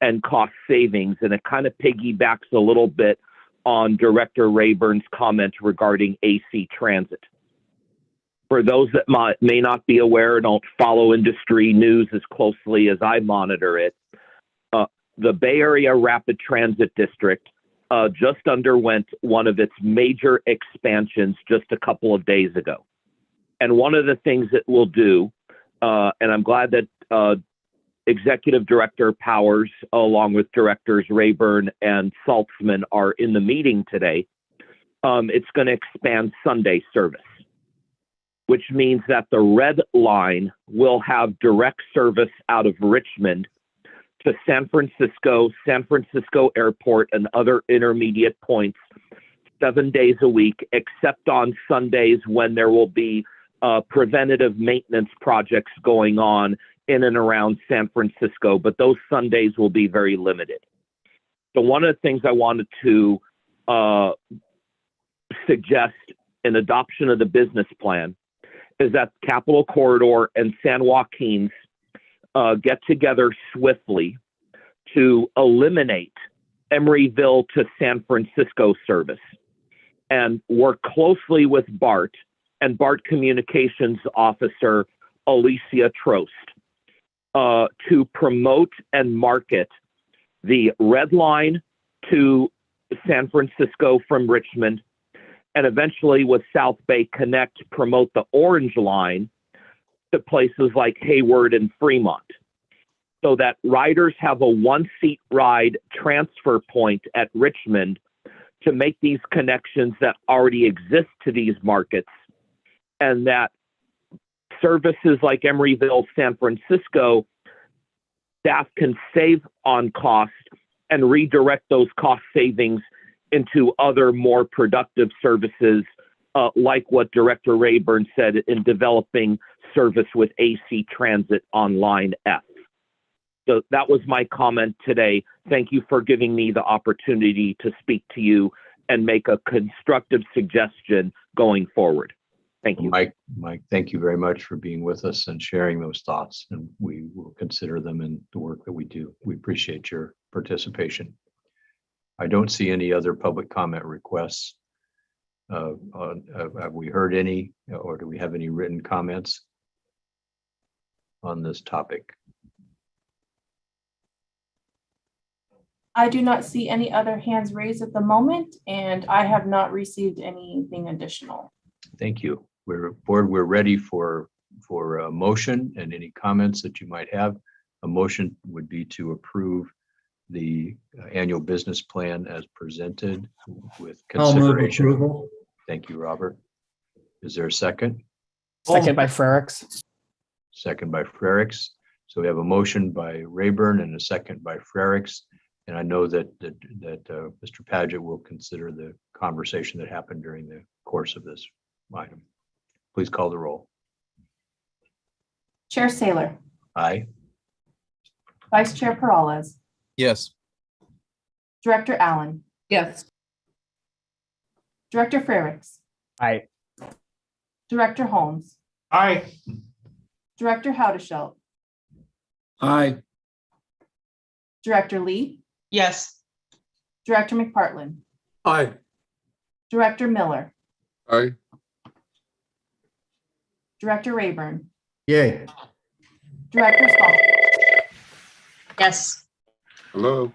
and cost savings, and it kind of piggybacks a little bit on Director Rayburn's comment regarding AC Transit. For those that may not be aware, don't follow industry news as closely as I monitor it, the Bay Area Rapid Transit District just underwent one of its major expansions just a couple of days ago. And one of the things it will do, and I'm glad that Executive Director Powers, along with Directors Rayburn and Saltzman, are in the meeting today, it's going to expand Sunday service, which means that the Red Line will have direct service out of Richmond to San Francisco Airport, and other intermediate points 7 days a week, except on Sundays when there will be preventative maintenance projects going on in and around San Francisco, but those Sundays will be very limited. So one of the things I wanted to suggest in adoption of the business plan is that Capitol Corridor and San Joaquin's get together swiftly to eliminate Emeryville to San Francisco service and work closely with BART and BART Communications Officer Alicia Trost to promote and market the Red Line to San Francisco from Richmond, and eventually with South Bay Connect, promote the Orange Line to places like Hayward and Fremont, so that riders have a one-seat ride transfer point at Richmond to make these connections that already exist to these markets, and that services like Emeryville, San Francisco, staff can save on cost and redirect those cost savings into other more productive services, like what Director Rayburn said in developing service with AC Transit on Line F. So that was my comment today. Thank you for giving me the opportunity to speak to you and make a constructive suggestion going forward. Thank you. Mike, thank you very much for being with us and sharing those thoughts, and we will consider them in the work that we do. We appreciate your participation. I don't see any other public comment requests. Have we heard any, or do we have any written comments on this topic? I do not see any other hands raised at the moment, and I have not received anything additional. Thank you. We're ready for a motion, and any comments that you might have. A motion would be to approve the annual business plan as presented with consideration. I'll move approval. Thank you, Robert. Is there a second? Second by Frericks. Second by Frericks. So we have a motion by Rayburn and a second by Frericks. And I know that Mr. Paget will consider the conversation that happened during the course of this item. Please call the roll. Chair Saylor. Aye. Vice Chair Peralez. Yes. Director Allen. Yes. Director Frericks. Aye. Director Holmes. Aye. Director Haudeshelt. Aye. Director Lee. Yes. Director McPartlin. Aye. Director Miller. Aye. Director Rayburn. Yay. Director Stahl. Yes. Hello.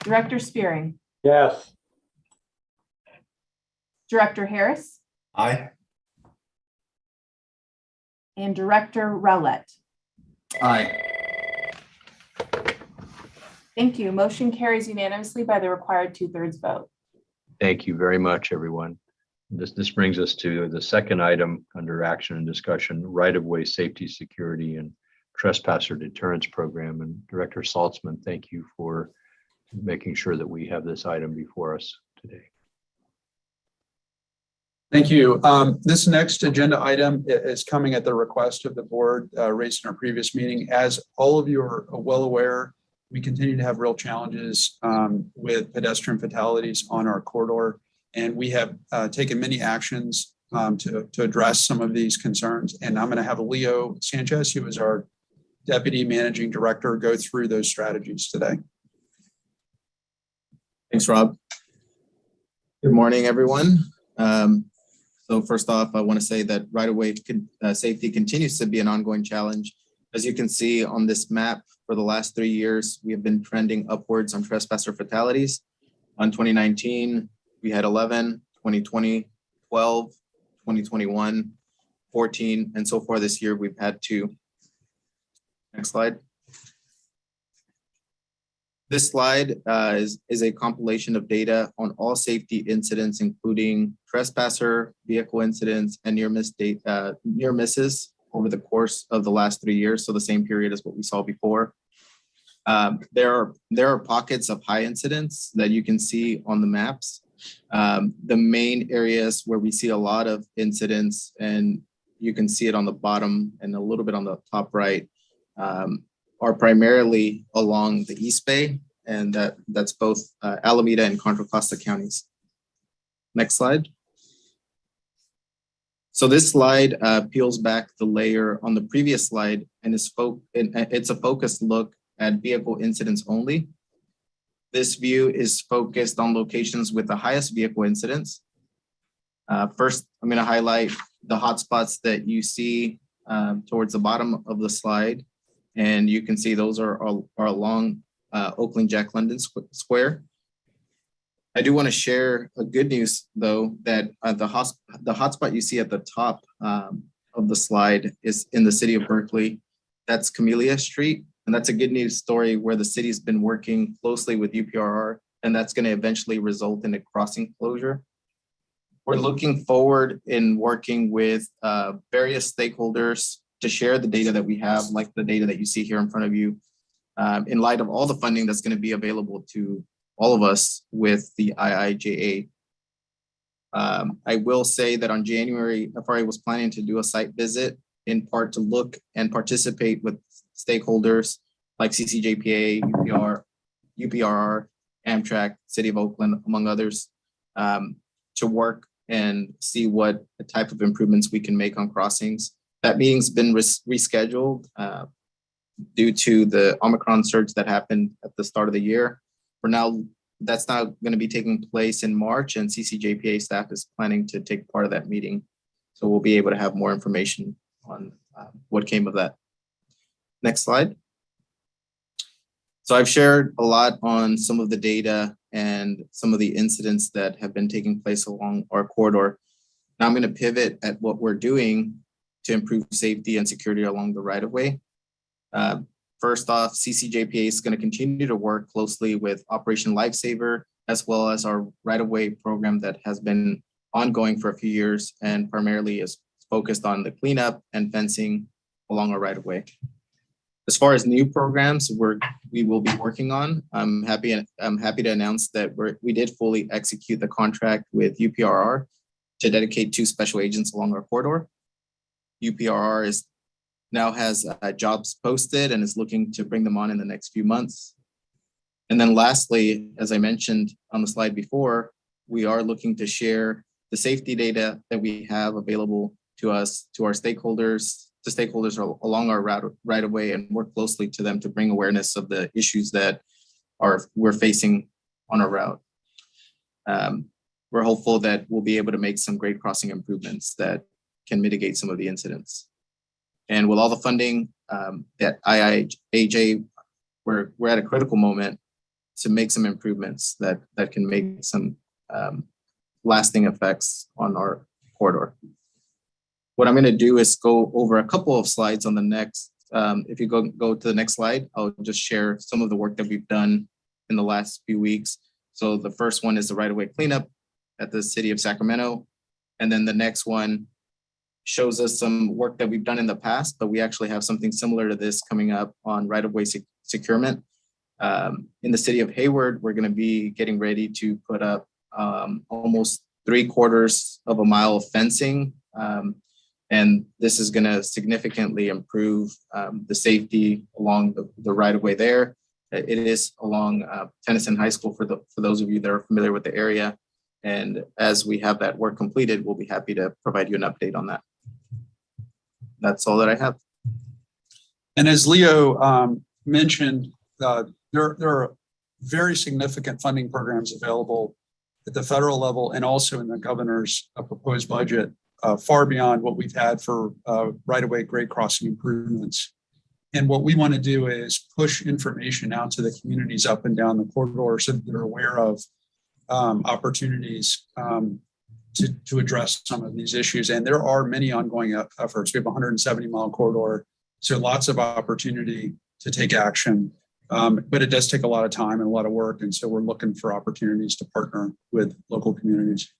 Director Spearing. Yes. Director Harris. Aye. And Director Rowlett. Aye. Thank you. Motion carries unanimously by the required 2/3 vote. Thank you very much, everyone. This brings us to the second item under action and discussion, right-of-way safety, security, and trespasser deterrence program. And Director Saltzman, thank you for making sure that we have this item before us today. Thank you. This next agenda item is coming at the request of the board raised in our previous meeting. As all of you are well aware, we continue to have real challenges with pedestrian fatalities on our corridor. And we have taken many actions to address some of these concerns. And I'm going to have Leo Sanchez, who is our Deputy Managing Director, go through those strategies today. Thanks, Rob. Good morning, everyone. So first off, I want to say that right-of-way safety continues to be an ongoing challenge. As you can see on this map, for the last 3 years, we have been trending upwards on trespasser fatalities. On 2019, we had 11, 2020, 12, 2021, 14, and so far this year, we've had 2. Next slide. This slide is a compilation of data on all safety incidents, including trespasser, vehicle incidents, and near misses over the course of the last 3 years. So the same period as what we saw before. There are pockets of high incidence that you can see on the maps. The main areas where we see a lot of incidents, and you can see it on the bottom and a little bit on the top right, are primarily along the East Bay, and that's both Alameda and Contra Costa counties. Next slide. So this slide peels back the layer on the previous slide, and it's a focused look at vehicle incidents only. This view is focused on locations with the highest vehicle incidents. First, I'm going to highlight the hotspots that you see towards the bottom of the slide. And you can see those are along Oakland Jack London Square. I do want to share a good news, though, that the hotspot you see at the top of the slide is in the city of Berkeley. That's Camellia Street. And that's a good news story where the city's been working closely with UPRR, and that's going to eventually result in a crossing closure. We're looking forward in working with various stakeholders to share the data that we have, like the data that you see here in front of you, in light of all the funding that's going to be available to all of us with the IIJA. I will say that on January, FRA was planning to do a site visit, in part to look and participate with stakeholders like CCJPA, UPRR, Amtrak, City of Oakland, among others, to work and see what type of improvements we can make on crossings. That meeting's been rescheduled due to the Omicron surge that happened at the start of the year. For now, that's now going to be taking place in March, and CCJPA staff is planning to take part of that meeting. So we'll be able to have more information on what came of that. Next slide. So I've shared a lot on some of the data and some of the incidents that have been taking place along our corridor. Now I'm going to pivot at what we're doing to improve safety and security along the right-of-way. First off, CCJPA is going to continue to work closely with Operation Lifesaver, as well as our right-of-way program that has been ongoing for a few years and primarily is focused on the cleanup and fencing along our right-of-way. As far as new programs we will be working on, I'm happy to announce that we did fully execute the contract with UPRR to dedicate 2 special agents along our corridor. UPRR now has jobs posted and is looking to bring them on in the next few months. And then lastly, as I mentioned on the slide before, we are looking to share the safety data that we have available to us, to our stakeholders, along our right of way, and work closely to them to bring awareness of the issues that we're facing on our route. We're hopeful that we'll be able to make some great crossing improvements that can mitigate some of the incidents. And with all the funding that IIJA, we're at a critical moment to make some improvements that can make some lasting effects on our corridor. What I'm going to do is go over a couple of slides on the next. If you go to the next slide, I'll just share some of the work that we've done in the last few weeks. So the first one is the right-of-way cleanup at the city of Sacramento. And then the next one shows us some work that we've done in the past, but we actually have something similar to this coming up on right-of-way securement. In the city of Hayward, we're going to be getting ready to put up almost 3/4 of a mile of fencing. And this is going to significantly improve the safety along the right-of-way there. It is along Tennyson High School for those of you that are familiar with the area. And as we have that work completed, we'll be happy to provide you an update on that. That's all that I have. And as Leo mentioned, there are very significant funding programs available at the federal level and also in the governor's proposed budget, far beyond what we've had for right-of-way grade crossing improvements. And what we want to do is push information out to the communities up and down the corridor so that they're aware of opportunities to address some of these issues. And there are many ongoing efforts. We have a 170-mile corridor, so lots of opportunity to take action. But it does take a lot of time and a lot of work. And so we're looking for opportunities to partner with local communities.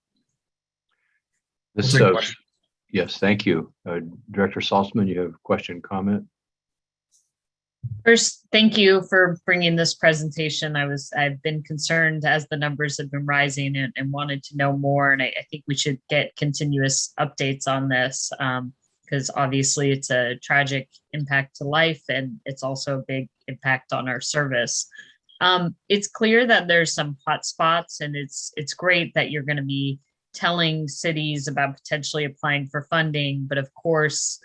Yes, thank you. Director Salzman, you have a question, comment? First, thank you for bringing this presentation. I've been concerned as the numbers have been rising and wanted to know more. And I think we should get continuous updates on this because obviously it's a tragic impact to life and it's also a big impact on our service. It's clear that there's some hot spots and it's great that you're going to be telling cities about potentially applying for funding, but of course,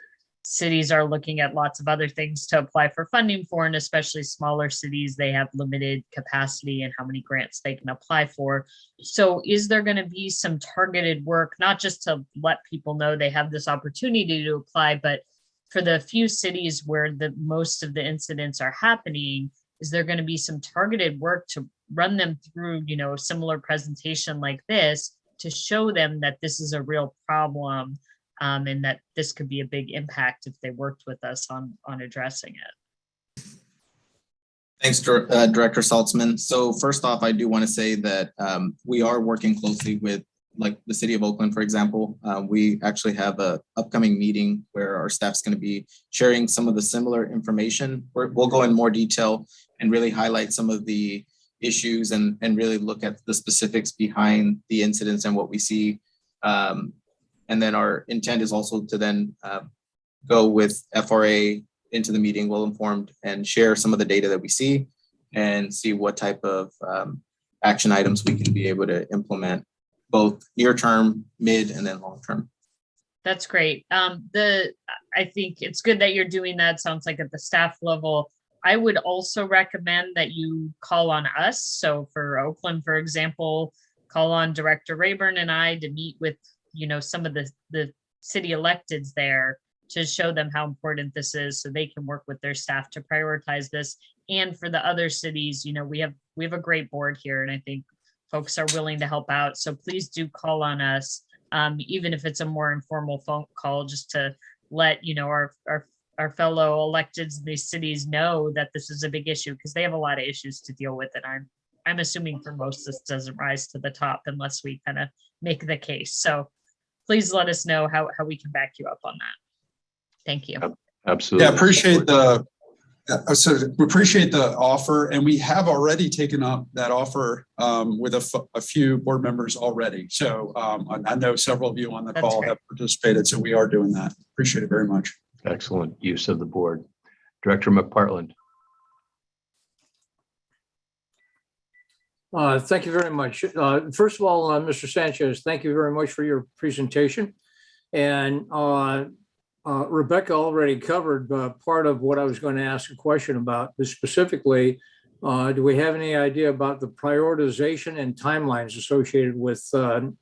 cities are looking at lots of other things to apply for funding for, and especially smaller cities, they have limited capacity and how many grants they can apply for. So is there going to be some targeted work, not just to let people know they have this opportunity to apply, but for the few cities where the most of the incidents are happening, is there going to be some targeted work to run them through, you know, a similar presentation like this to show them that this is a real problem? And that this could be a big impact if they worked with us on addressing it. Thanks, Director Saltzman. So first off, I do want to say that we are working closely with like the city of Oakland, for example. We actually have a upcoming meeting where our staff's going to be sharing some of the similar information. We'll go in more detail and really highlight some of the issues and really look at the specifics behind the incidents and what we see. And then our intent is also to then go with FRA into the meeting, well informed, and share some of the data that we see and see what type of action items we can be able to implement, both near term, mid, and then long term. That's great. I think it's good that you're doing that. Sounds like at the staff level. I would also recommend that you call on us. So for Oakland, for example, call on Director Rayburn and I to meet with some of the city electeds there to show them how important this is so they can work with their staff to prioritize this. And for the other cities, we have a great board here and I think folks are willing to help out. So please do call on us, even if it's a more informal phone call, just to let our fellow electeds in these cities know that this is a big issue because they have a lot of issues to deal with. And I'm assuming for most this doesn't rise to the top unless we kind of make the case. So please let us know how we can back you up on that. Thank you. Absolutely. Yeah, we appreciate the offer, and we have already taken up that offer with a few board members already. So I know several of you on the call have participated, so we are doing that. Appreciate it very much. Excellent use of the board. Director McPartland. Thank you very much. First of all, Mr. Sanchez, thank you very much for your presentation. And Rebecca already covered part of what I was going to ask a question about. Specifically, do we have any idea about the prioritization and timelines associated with the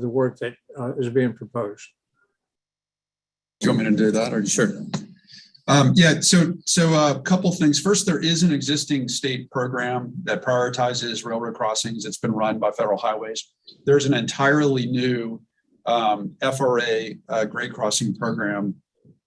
work that is being proposed? Do you want me to do that or sure? Yeah, so a couple things. First, there is an existing state program that prioritizes railroad crossings. It's been run by Federal Highways. There's an entirely new FRA grade crossing program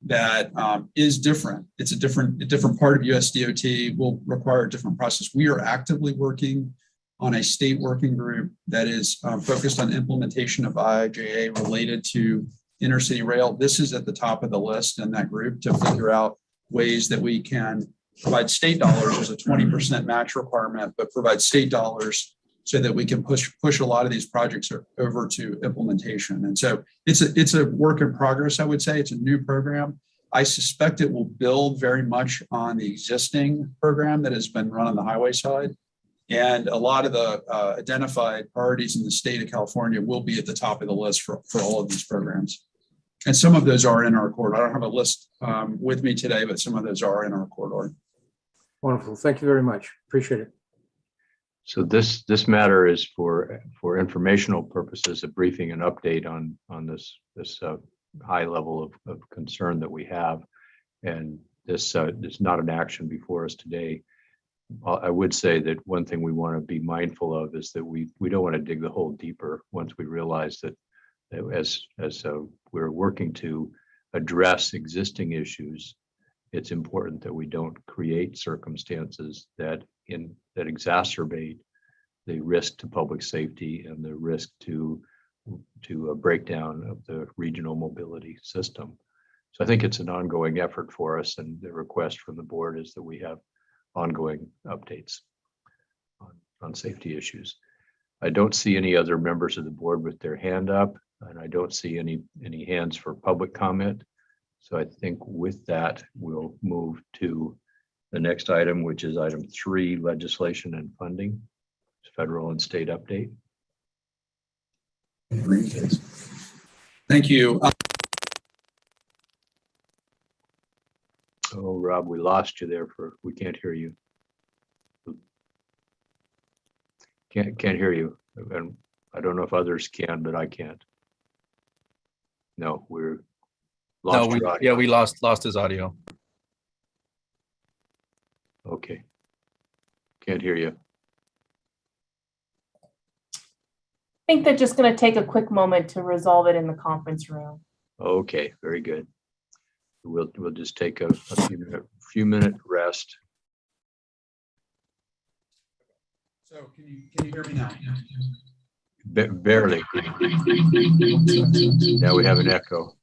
that is different. It's a different part of USDOT, will require a different process. We are actively working on a state working group that is focused on implementation of IIJA related to intercity rail. This is at the top of the list in that group to figure out ways that we can provide state dollars. There's a 20% match requirement, but provide state dollars so that we can push a lot of these projects over to implementation. And so it's a work in progress, I would say. It's a new program. I suspect it will build very much on the existing program that has been run on the highway side. And a lot of the identified priorities in the state of California will be at the top of the list for all of these programs. And some of those are in our corridor. I don't have a list with me today, but some of those are in our corridor. Wonderful. Thank you very much. Appreciate it. So this matter is for informational purposes, a briefing and update on this high level of concern that we have. And this is not an action before us today. I would say that one thing we want to be mindful of is that we don't want to dig the hole deeper once we realize that as we're working to address existing issues, it's important that we don't create circumstances that exacerbate the risk to public safety and the risk to a breakdown of the regional mobility system. So I think it's an ongoing effort for us, and the request from the board is that we have ongoing updates on safety issues. I don't see any other members of the board with their hand up, and I don't see any hands for public comment. So I think with that, we'll move to the next item, which is item 3, legislation and funding, federal and state update. Thank you. Oh, Rob, we lost you there we can't hear you. Can't hear you. And I don't know if others can, but I can't. No, we're lost. No, we lost his audio. Okay. Can't hear you. I think they're just going to take a quick moment to resolve it in the conference room. Okay, very good. We'll just take a few minute rest. So can you hear me now? Barely. Now we have an echo.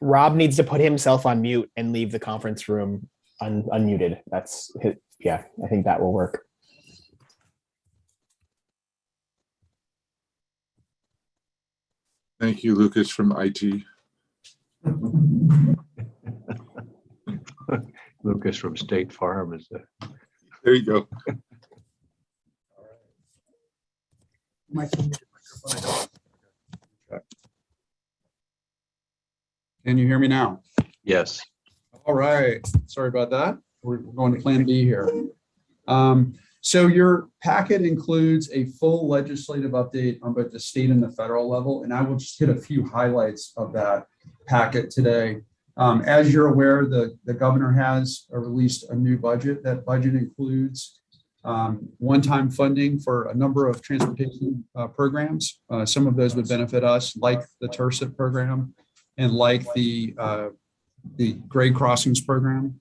Rob needs to put himself on mute and leave the conference room unmuted. That's his, yeah, I think that will work. Thank you, Lucas from IT. Lucas from State Farm is there. There you go. Can you hear me now? Yes. All right. Sorry about that. We're going to Plan B here. So your packet includes a full legislative update on both the state and the federal level, and I will just hit a few highlights of that packet today. As you're aware, the governor has released a new budget. That budget includes one-time funding for a number of transportation programs. Some of those would benefit us, like the TIRSIP program and like the grade crossings program.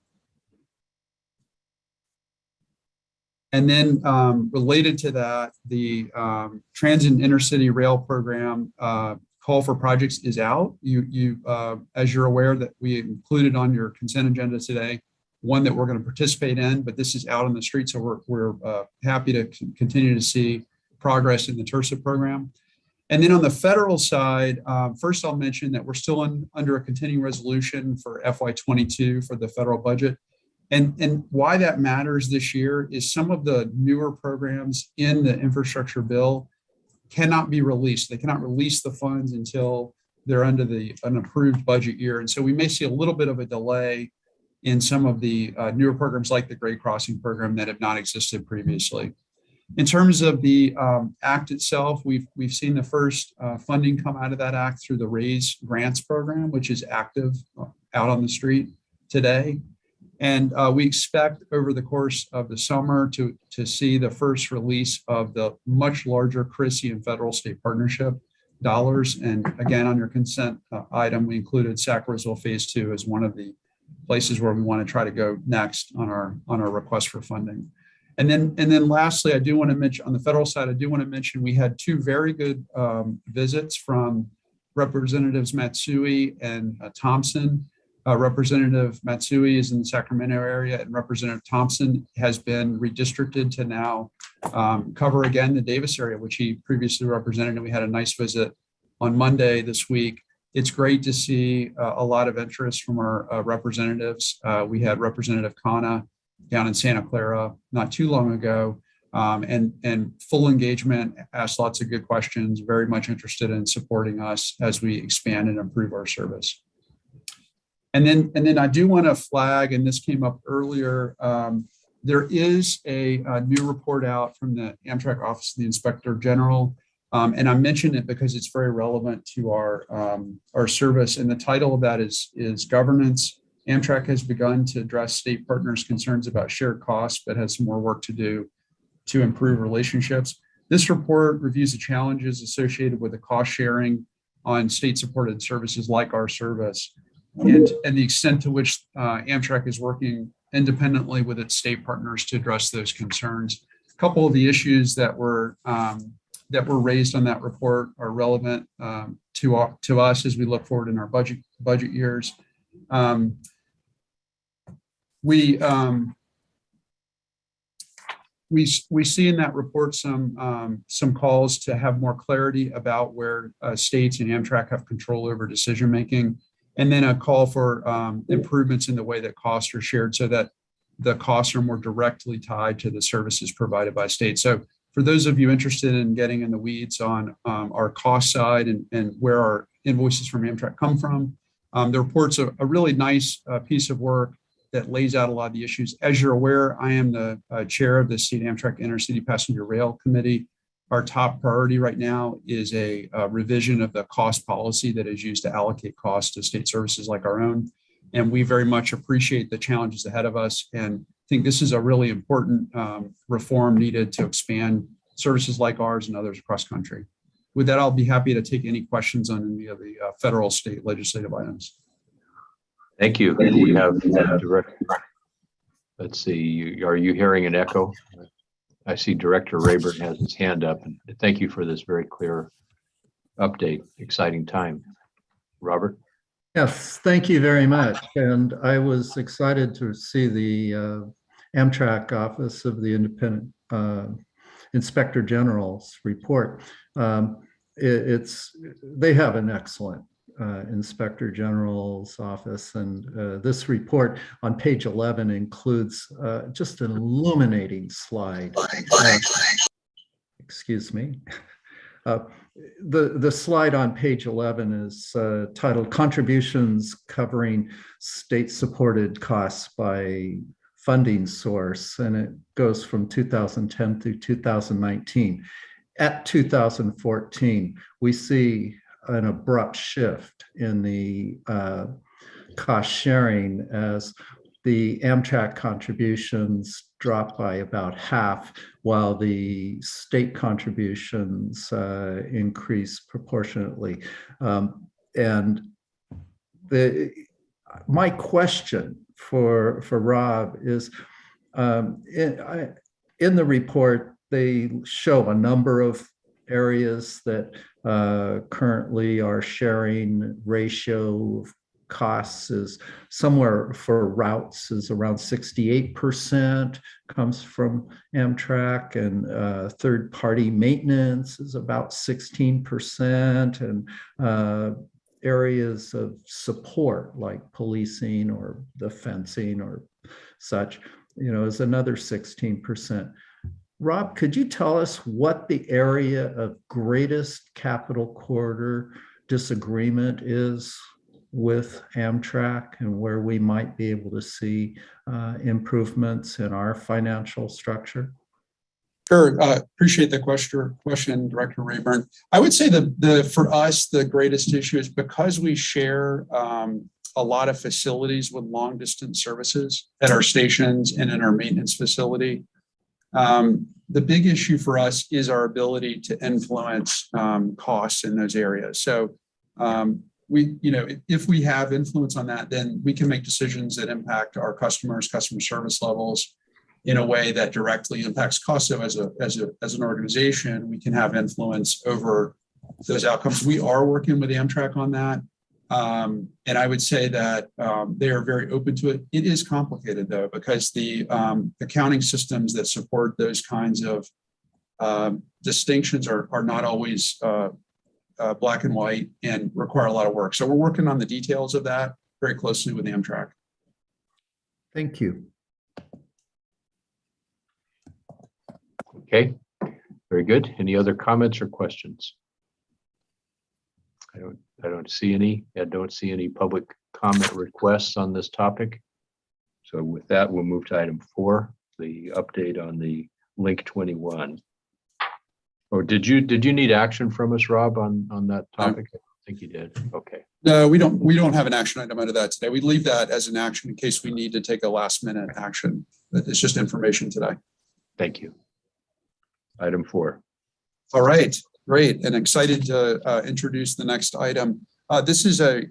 And then related to that, the transit and intercity rail program call for projects is out. As you're aware, that we included on your consent agenda today, one that we're going to participate in, but this is out on the street. So we're happy to continue to see progress in the TIRSIP program. And then on the federal side, first I'll mention that we're still under a continuing resolution for FY22 for the federal budget. And why that matters this year is some of the newer programs in the infrastructure bill cannot be released. They cannot release the funds until they're under an approved budget year. And so we may see a little bit of a delay in some of the newer programs like the grade crossing program that have not existed previously. In terms of the act itself, we've seen the first funding come out of that act through the RAISE grants program, which is active out on the street today. And we expect over the course of the summer to see the first release of the much larger CRISI and federal state partnership dollars. And again, on your consent item, we included Sac-Roseville Phase 2 as one of the places where we want to try to go next on our request for funding. And then lastly, I do want to mention on the federal side, I do want to mention we had two very good visits from Representatives Matsui and Thompson. Representative Matsui is in the Sacramento area, and Representative Thompson has been redistricted to now cover again the Davis area, which he previously represented. And we had a nice visit on Monday this week. It's great to see a lot of interest from our representatives. We had Representative Khanna down in Santa Clara not too long ago, and full engagement, asked lots of good questions, very much interested in supporting us as we expand and improve our service. And then I do want to flag, and this came up earlier, there is a new report out from the Amtrak Office of the Inspector General. And I mention it because it's very relevant to our service. And the title of that is Governance. Amtrak has begun to address state partners' concerns about shared costs, but has some more work to do to improve relationships. This report reviews the challenges associated with the cost sharing on state-supported services like our service, and the extent to which Amtrak is working independently with its state partners to address those concerns. A couple of the issues that were that were raised on that report are relevant to us as we look forward in our budget years. We see in that report some calls to have more clarity about where states and Amtrak have control over decision making, and then a call for improvements in the way that costs are shared so that the costs are more directly tied to the services provided by states. So for those of you interested in getting in the weeds on our cost side and where our invoices from Amtrak come from, the report's a really nice piece of work that lays out a lot of the issues. As you're aware, I am the chair of the State Amtrak Intercity Passenger Rail Committee. Our top priority right now is a revision of the cost policy that is used to allocate costs to state services like our own. And we very much appreciate the challenges ahead of us and think this is a really important reform needed to expand services like ours and others across the country. With that, I'll be happy to take any questions on any of the federal, state legislative items. Thank you. We have Director. Let's see, are you hearing an echo? I see Director Rayburn has his hand up. And thank you for this very clear update. Exciting time. Robert? Yes, thank you very much. And I was excited to see the Amtrak Office of the Independent Inspector General's report. They have an excellent Inspector General's office, and this report on page 11 includes just an illuminating slide. Excuse me. The slide on page 11 is titled Contributions Covering State-Supported Costs by Funding Source, and it goes from 2010 through 2019. At 2014, we see an abrupt shift in the cost sharing as the Amtrak contributions drop by about half, while the state contributions increase proportionately. And my question for Rob is, in the report, they show a number of areas that currently our sharing ratio of costs is somewhere for routes is around 68% comes from Amtrak, and third-party maintenance is about 16%, and areas of support like policing or the fencing or such, is another 16%. Rob, could you tell us what the area of greatest capital corridor disagreement is with Amtrak and where we might be able to see improvements in our financial structure? Sure. Appreciate the question, Director Rayburn. I would say for us, the greatest issue is because we share a lot of facilities with long distance services at our stations and in our maintenance facility. The big issue for us is our ability to influence costs in those areas. So if we have influence on that, then we can make decisions that impact our customer service levels in a way that directly impacts costs. So as an organization, we can have influence over those outcomes. We are working with Amtrak on that. And I would say that they are very open to it. It is complicated though, because the accounting systems that support those kinds of distinctions are not always black and white and require a lot of work. So we're working on the details of that very closely with Amtrak. Thank you. Okay, very good. Any other comments or questions? I don't see any. I don't see any public comment requests on this topic. So with that, we'll move to item 4, the update on the Link 21. Or did you need action from us, Rob, on that topic? I think you did. Okay. No, we don't have an action item out of that today. We leave that as an action in case we need to take a last minute action. It's just information today. Thank you. Item 4. All right. Great, and excited to introduce the next item. This is a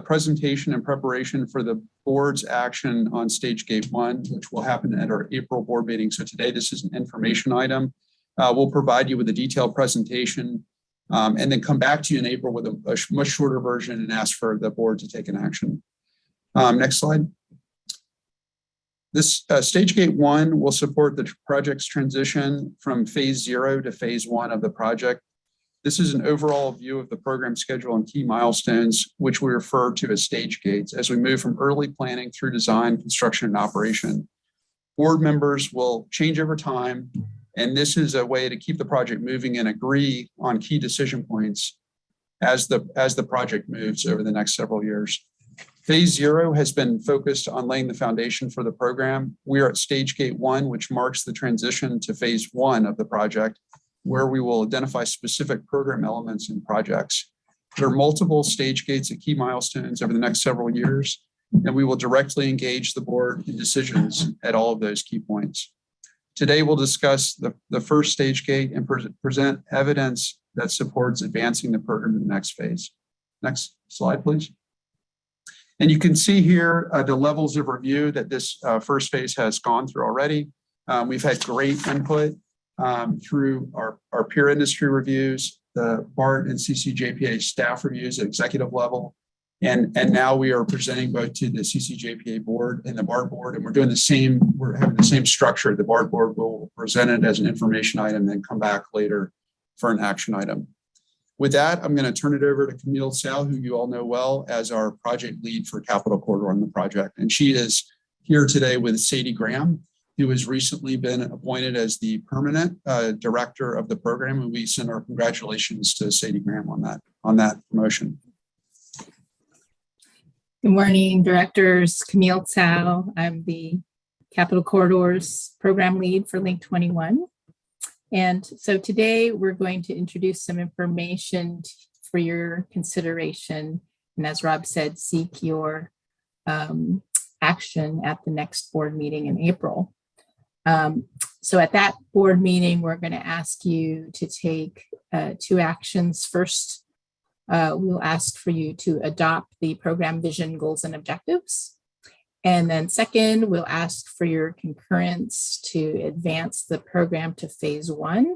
presentation and preparation for the board's action on Stage Gate 1, which will happen at our April board meeting. So today, this is an information item. We'll provide you with a detailed presentation and then come back to you in April with a much shorter version and ask for the board to take an action. Next slide. This stage gate 1 will support the project's transition from phase 0 to phase 1 of the project. This is an overall view of the program schedule and key milestones, which we refer to as stage gates, as we move from early planning through design, construction, and operation. Board members will change over time, and this is a way to keep the project moving and agree on key decision points as the project moves over the next several years. Phase 0 has been focused on laying the foundation for the program. We are at stage gate 1, which marks the transition to phase 1 of the project, where we will identify specific program elements and projects. There are multiple stage gates at key milestones over the next several years, and we will directly engage the board in decisions at all of those key points. Today, we'll discuss the first stage gate and present evidence that supports advancing the program to the next phase. Next slide, please. And you can see here the levels of review that this first phase has gone through already. We've had great input through our peer industry reviews, the BART and CCJPA staff reviews at executive level. And now we are presenting both to the CCJPA board and the BART board, and we're having the same structure. The BART board will present it as an information item, then come back later for an action item. With that, I'm going to turn it over to Camille Sal, who you all know well as our project lead for Capital Corridor on the project. And she is here today with Sadie Graham, who has recently been appointed as the permanent director of the program. And we send our congratulations to Sadie Graham on that promotion. Good morning, directors. Camille Tsao. I'm the Capital Corridors program lead for Link 21. And so today we're going to introduce some information for your consideration. And as Rob said, seek your action at the next board meeting in April. So at that board meeting, we're going to ask you to take 2 actions. First, we'll ask for you to adopt the program vision, goals, and objectives. And then second, we'll ask for your concurrence to advance the program to phase 1,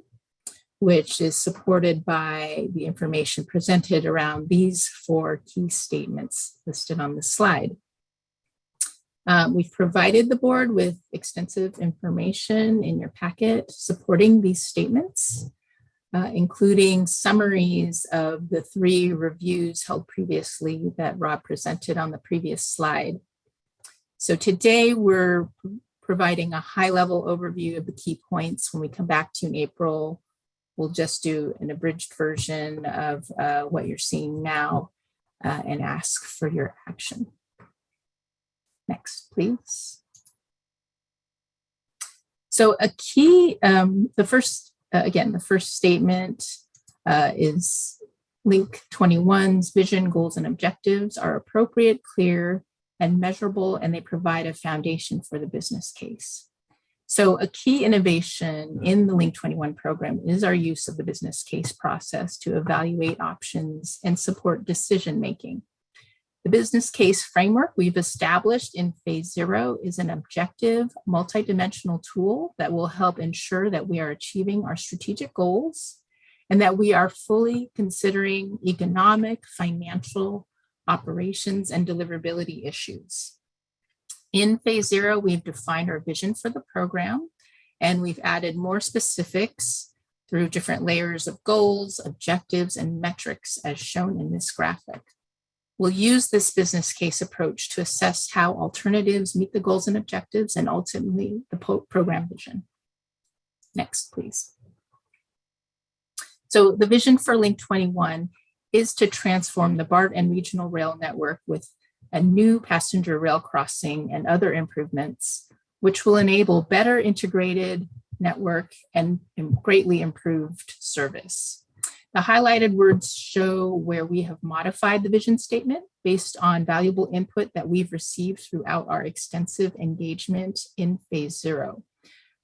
which is supported by the information presented around these 4 key statements listed on the slide. We've provided the board with extensive information in your packet supporting these statements, including summaries of the 3 reviews held previously that Rob presented on the previous slide. So today we're providing a high-level overview of the key points. When we come back to you in April, we'll just do an abridged version of what you're seeing now and ask for your action. Next, please. So a key, the first statement is Link 21's vision, goals, and objectives are appropriate, clear, and measurable, and they provide a foundation for the business case. So a key innovation in the Link 21 program is our use of the business case process to evaluate options and support decision-making. The business case framework we've established in phase 0 is an objective, multidimensional tool that will help ensure that we are achieving our strategic goals and that we are fully considering economic, financial, operations, and deliverability issues. In phase 0, we've defined our vision for the program, and we've added more specifics through different layers of goals, objectives, and metrics as shown in this graphic. We'll use this business case approach to assess how alternatives meet the goals and objectives and ultimately the program vision. Next, please. So the vision for Link 21 is to transform the BART and regional rail network with a new passenger rail crossing and other improvements, which will enable better integrated network and greatly improved service. The highlighted words show where we have modified the vision statement based on valuable input that we've received throughout our extensive engagement in phase 0.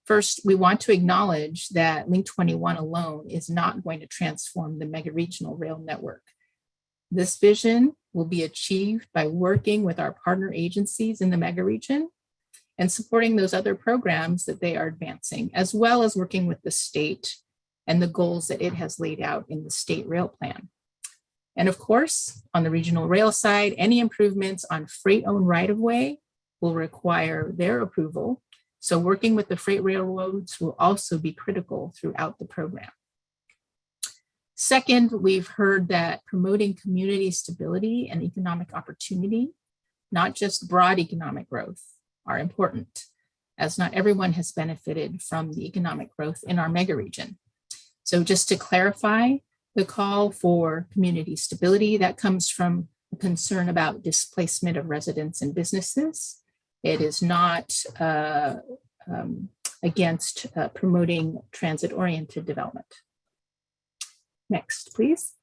First, we want to acknowledge that Link 21 alone is not going to transform the mega regional rail network. This vision will be achieved by working with our partner agencies in the mega region and supporting those other programs that they are advancing, as well as working with the state and the goals that it has laid out in the state rail plan. And of course, on the regional rail side, any improvements on freight-owned right-of-way will require their approval. So working with the freight railroads will also be critical throughout the program. Second, we've heard that promoting community stability and economic opportunity, not just broad economic growth, are important, as not everyone has benefited from the economic growth in our mega region. So just to clarify, the call for community stability, that comes from a concern about displacement of residents and businesses. It is not against promoting transit-oriented development. Next, please.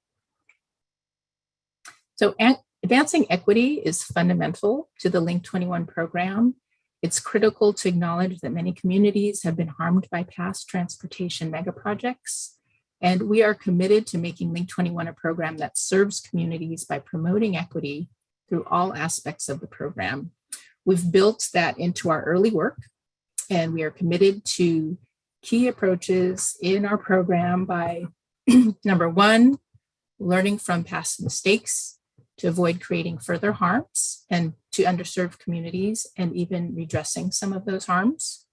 So advancing equity is fundamental to the Link 21 program. It's critical to acknowledge that many communities have been harmed by past transportation megaprojects. And we are committed to making Link 21 a program that serves communities by promoting equity through all aspects of the program. We've built that into our early work, and we are committed to key approaches in our program by number one, learning from past mistakes to avoid creating further harms and to underserved communities and even redressing some of those harms.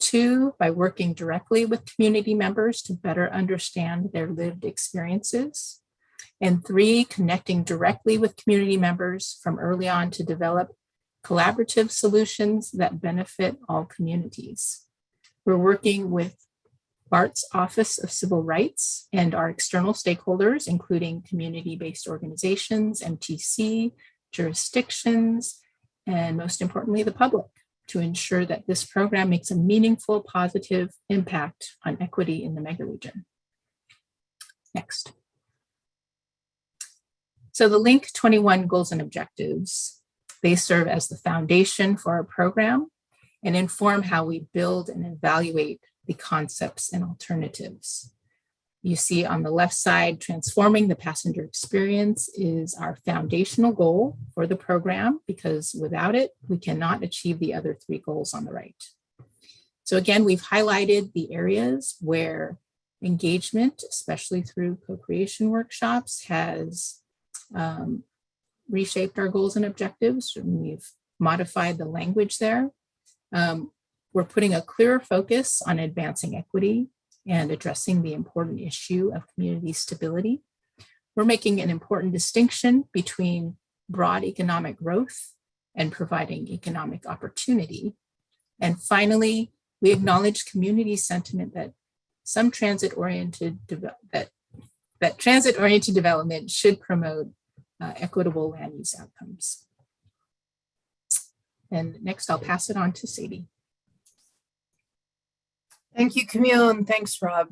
Two, by working directly with community members to better understand their lived experiences. And three, connecting directly with community members from early on to develop collaborative solutions that benefit all communities. We're working with BART's Office of Civil Rights and our external stakeholders, including community-based organizations, MTC, jurisdictions, and most importantly, the public, to ensure that this program makes a meaningful, positive impact on equity in the mega region. Next. So the Link 21 goals and objectives, they serve as the foundation for our program and inform how we build and evaluate the concepts and alternatives. You see on the left side, transforming the passenger experience is our foundational goal for the program, because without it, we cannot achieve the other three goals on the right. So again, we've highlighted the areas where engagement, especially through co-creation workshops, has reshaped our goals and objectives. And we've modified the language there. We're putting a clearer focus on advancing equity and addressing the important issue of community stability. We're making an important distinction between broad economic growth and providing economic opportunity. And finally, we acknowledge community sentiment that some transit-oriented development should promote equitable land use outcomes. And next, I'll pass it on to Sadie. Thank you, Camille, and thanks, Rob.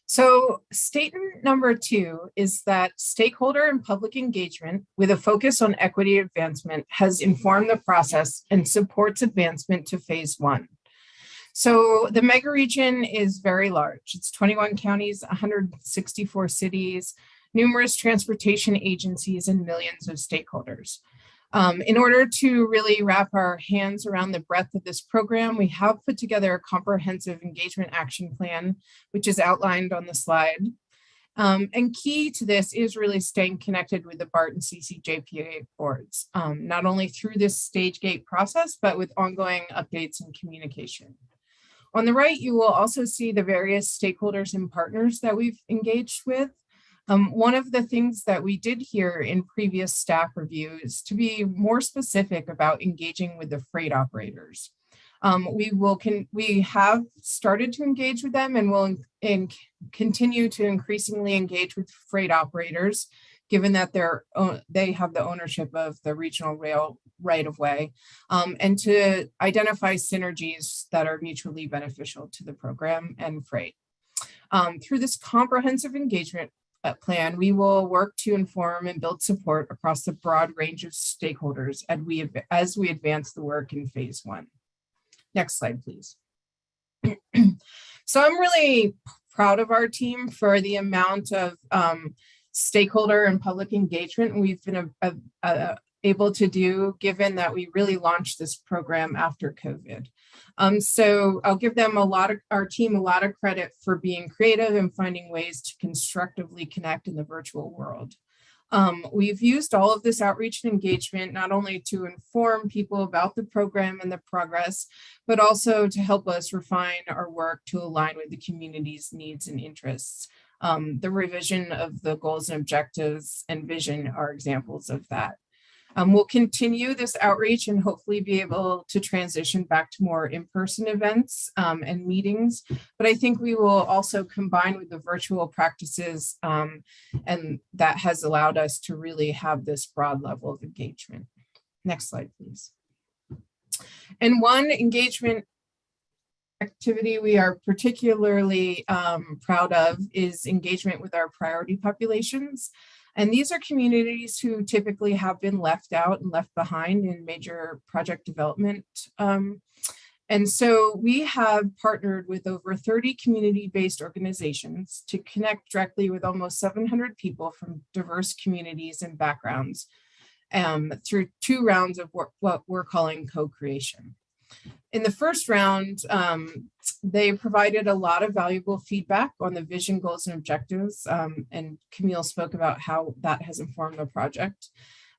So statement number 2 is that stakeholder and public engagement with a focus on equity advancement has informed the process and supports advancement to phase 1. So the mega region is very large. It's 21 counties, 164 cities, numerous transportation agencies, and millions of stakeholders. In order to really wrap our hands around the breadth of this program, we have put together a comprehensive engagement action plan, which is outlined on the slide. And key to this is really staying connected with the BART and CCJPA boards, not only through this stage gate process, but with ongoing updates and communication. On the right, you will also see the various stakeholders and partners that we've engaged with. One of the things that we did here in previous staff reviews to be more specific about engaging with the freight operators. We have started to engage with them and will continue to increasingly engage with freight operators, given that they have the ownership of the regional rail right-of-way, and to identify synergies that are mutually beneficial to the program and freight. Through this comprehensive engagement plan, we will work to inform and build support across the broad range of stakeholders as we advance the work in phase 1. Next slide, please. So I'm really proud of our team for the amount of stakeholder and public engagement we've been able to do, given that we really launched this program after COVID. So I'll give them our team a lot of credit for being creative and finding ways to constructively connect in the virtual world. We've used all of this outreach and engagement not only to inform people about the program and the progress, but also to help us refine our work to align with the community's needs and interests. The revision of the goals and objectives and vision are examples of that. We'll continue this outreach and hopefully be able to transition back to more in-person events and meetings. But I think we will also combine with the virtual practices, and that has allowed us to really have this broad level of engagement. Next slide, please. And one engagement activity we are particularly proud of is engagement with our priority populations. And these are communities who typically have been left out and left behind in major project development. And so we have partnered with over 30 community-based organizations to connect directly with almost 700 people from diverse communities and backgrounds through 2 rounds of what we're calling co-creation. In the first round, they provided a lot of valuable feedback on the vision, goals, and objectives, and Camille spoke about how that has informed the project.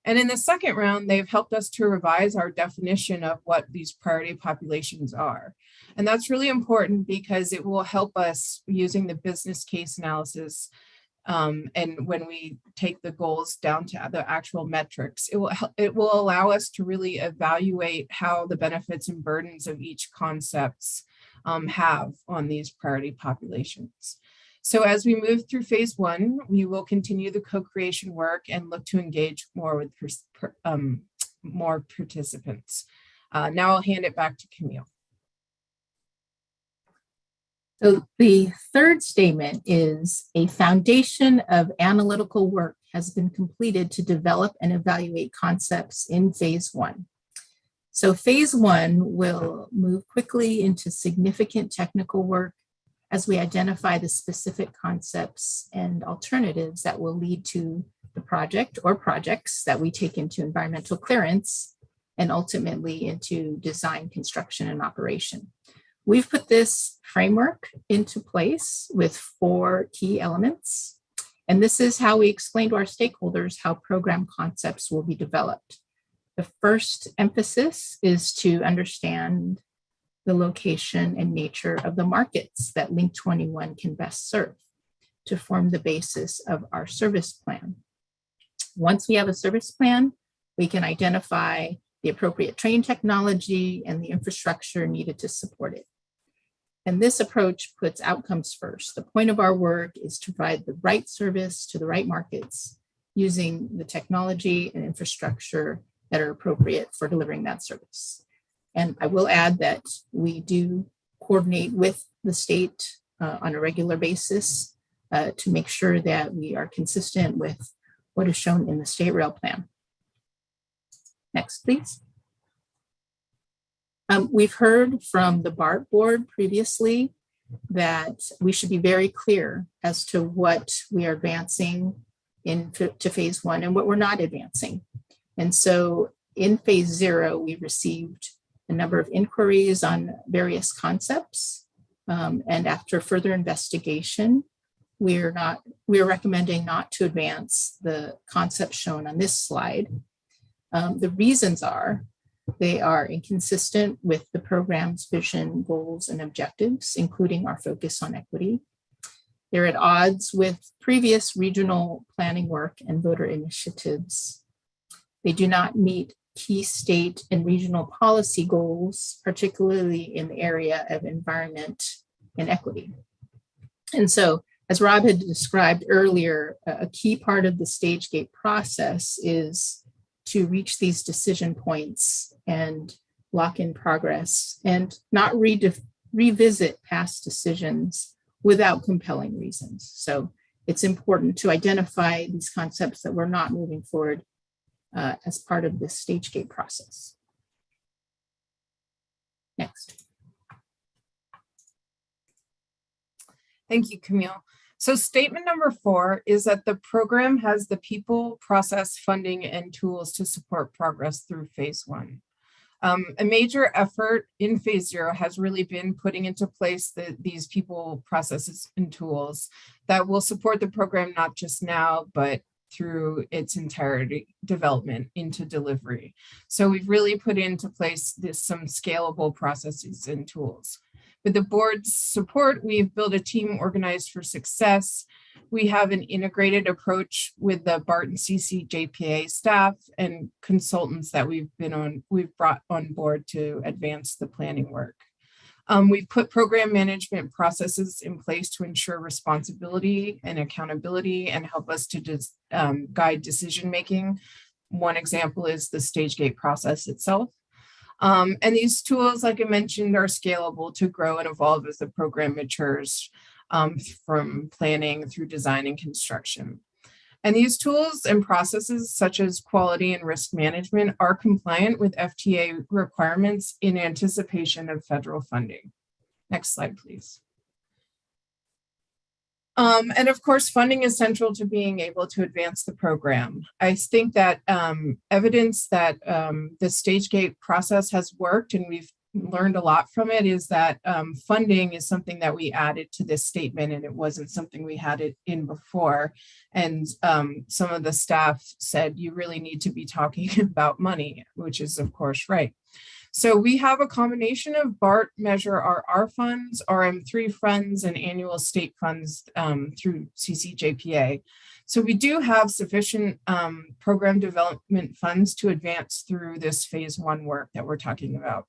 And in the second round, they've helped us to revise our definition of what these priority populations are. And that's really important because it will help us using the business case analysis. And when we take the goals down to the actual metrics, it will allow us to really evaluate how the benefits and burdens of each concepts have on these priority populations. So as we move through phase 1, we will continue the co-creation work and look to engage more with more participants. Now I'll hand it back to Camille. So the third statement is a foundation of analytical work has been completed to develop and evaluate concepts in phase 1. So phase 1 will move quickly into significant technical work as we identify the specific concepts and alternatives that will lead to the project or projects that we take into environmental clearance and ultimately into design, construction, and operation. We've put this framework into place with 4 key elements, and this is how we explain to our stakeholders how program concepts will be developed. The first emphasis is to understand the location and nature of the markets that Link 21 can best serve to form the basis of our service plan. Once we have a service plan, we can identify the appropriate train technology and the infrastructure needed to support it. And this approach puts outcomes first. The point of our work is to provide the right service to the right markets using the technology and infrastructure that are appropriate for delivering that service. And I will add that we do coordinate with the state on a regular basis to make sure that we are consistent with what is shown in the state rail plan. Next, please. We've heard from the BART board previously that we should be very clear as to what we are advancing to phase 1 and what we're not advancing. And so in phase 0, we received a number of inquiries on various concepts. And after further investigation, we're recommending not to advance the concepts shown on this slide. The reasons are they are inconsistent with the program's vision, goals, and objectives, including our focus on equity. They're at odds with previous regional planning work and voter initiatives. They do not meet key state and regional policy goals, particularly in the area of environment and equity. And so, as Rob had described earlier, a key part of the stage gate process is to reach these decision points and lock in progress and not revisit past decisions without compelling reasons. So it's important to identify these concepts that we're not moving forward as part of this stage gate process. Next. Thank you, Camille. So statement number 4 is that the program has the people, process, funding, and tools to support progress through phase 1. A major effort in phase 0 has really been putting into place these people, processes, and tools that will support the program not just now, but through its entirety development into delivery. So we've really put into place some scalable processes and tools. With the board's support, we've built a team organized for success. We have an integrated approach with the BART and CCJPA staff and consultants that we've brought on board to advance the planning work. We've put program management processes in place to ensure responsibility and accountability and help us to guide decision-making. One example is the stage gate process itself. And these tools, like I mentioned, are scalable to grow and evolve as the program matures, from planning through design and construction. And these tools and processes, such as quality and risk management, are compliant with FTA requirements in anticipation of federal funding. Next slide, please. And of course, funding is central to being able to advance the program. I think that evidence that the stage gate process has worked, and we've learned a lot from it, is that funding is something that we added to this statement, and it wasn't something we had it in before. And some of the staff said, you really need to be talking about money, which is of course right. So we have a combination of BART measure RR funds, RM3 funds, and annual state funds through CCJPA. So we do have sufficient program development funds to advance through this phase 1 work that we're talking about.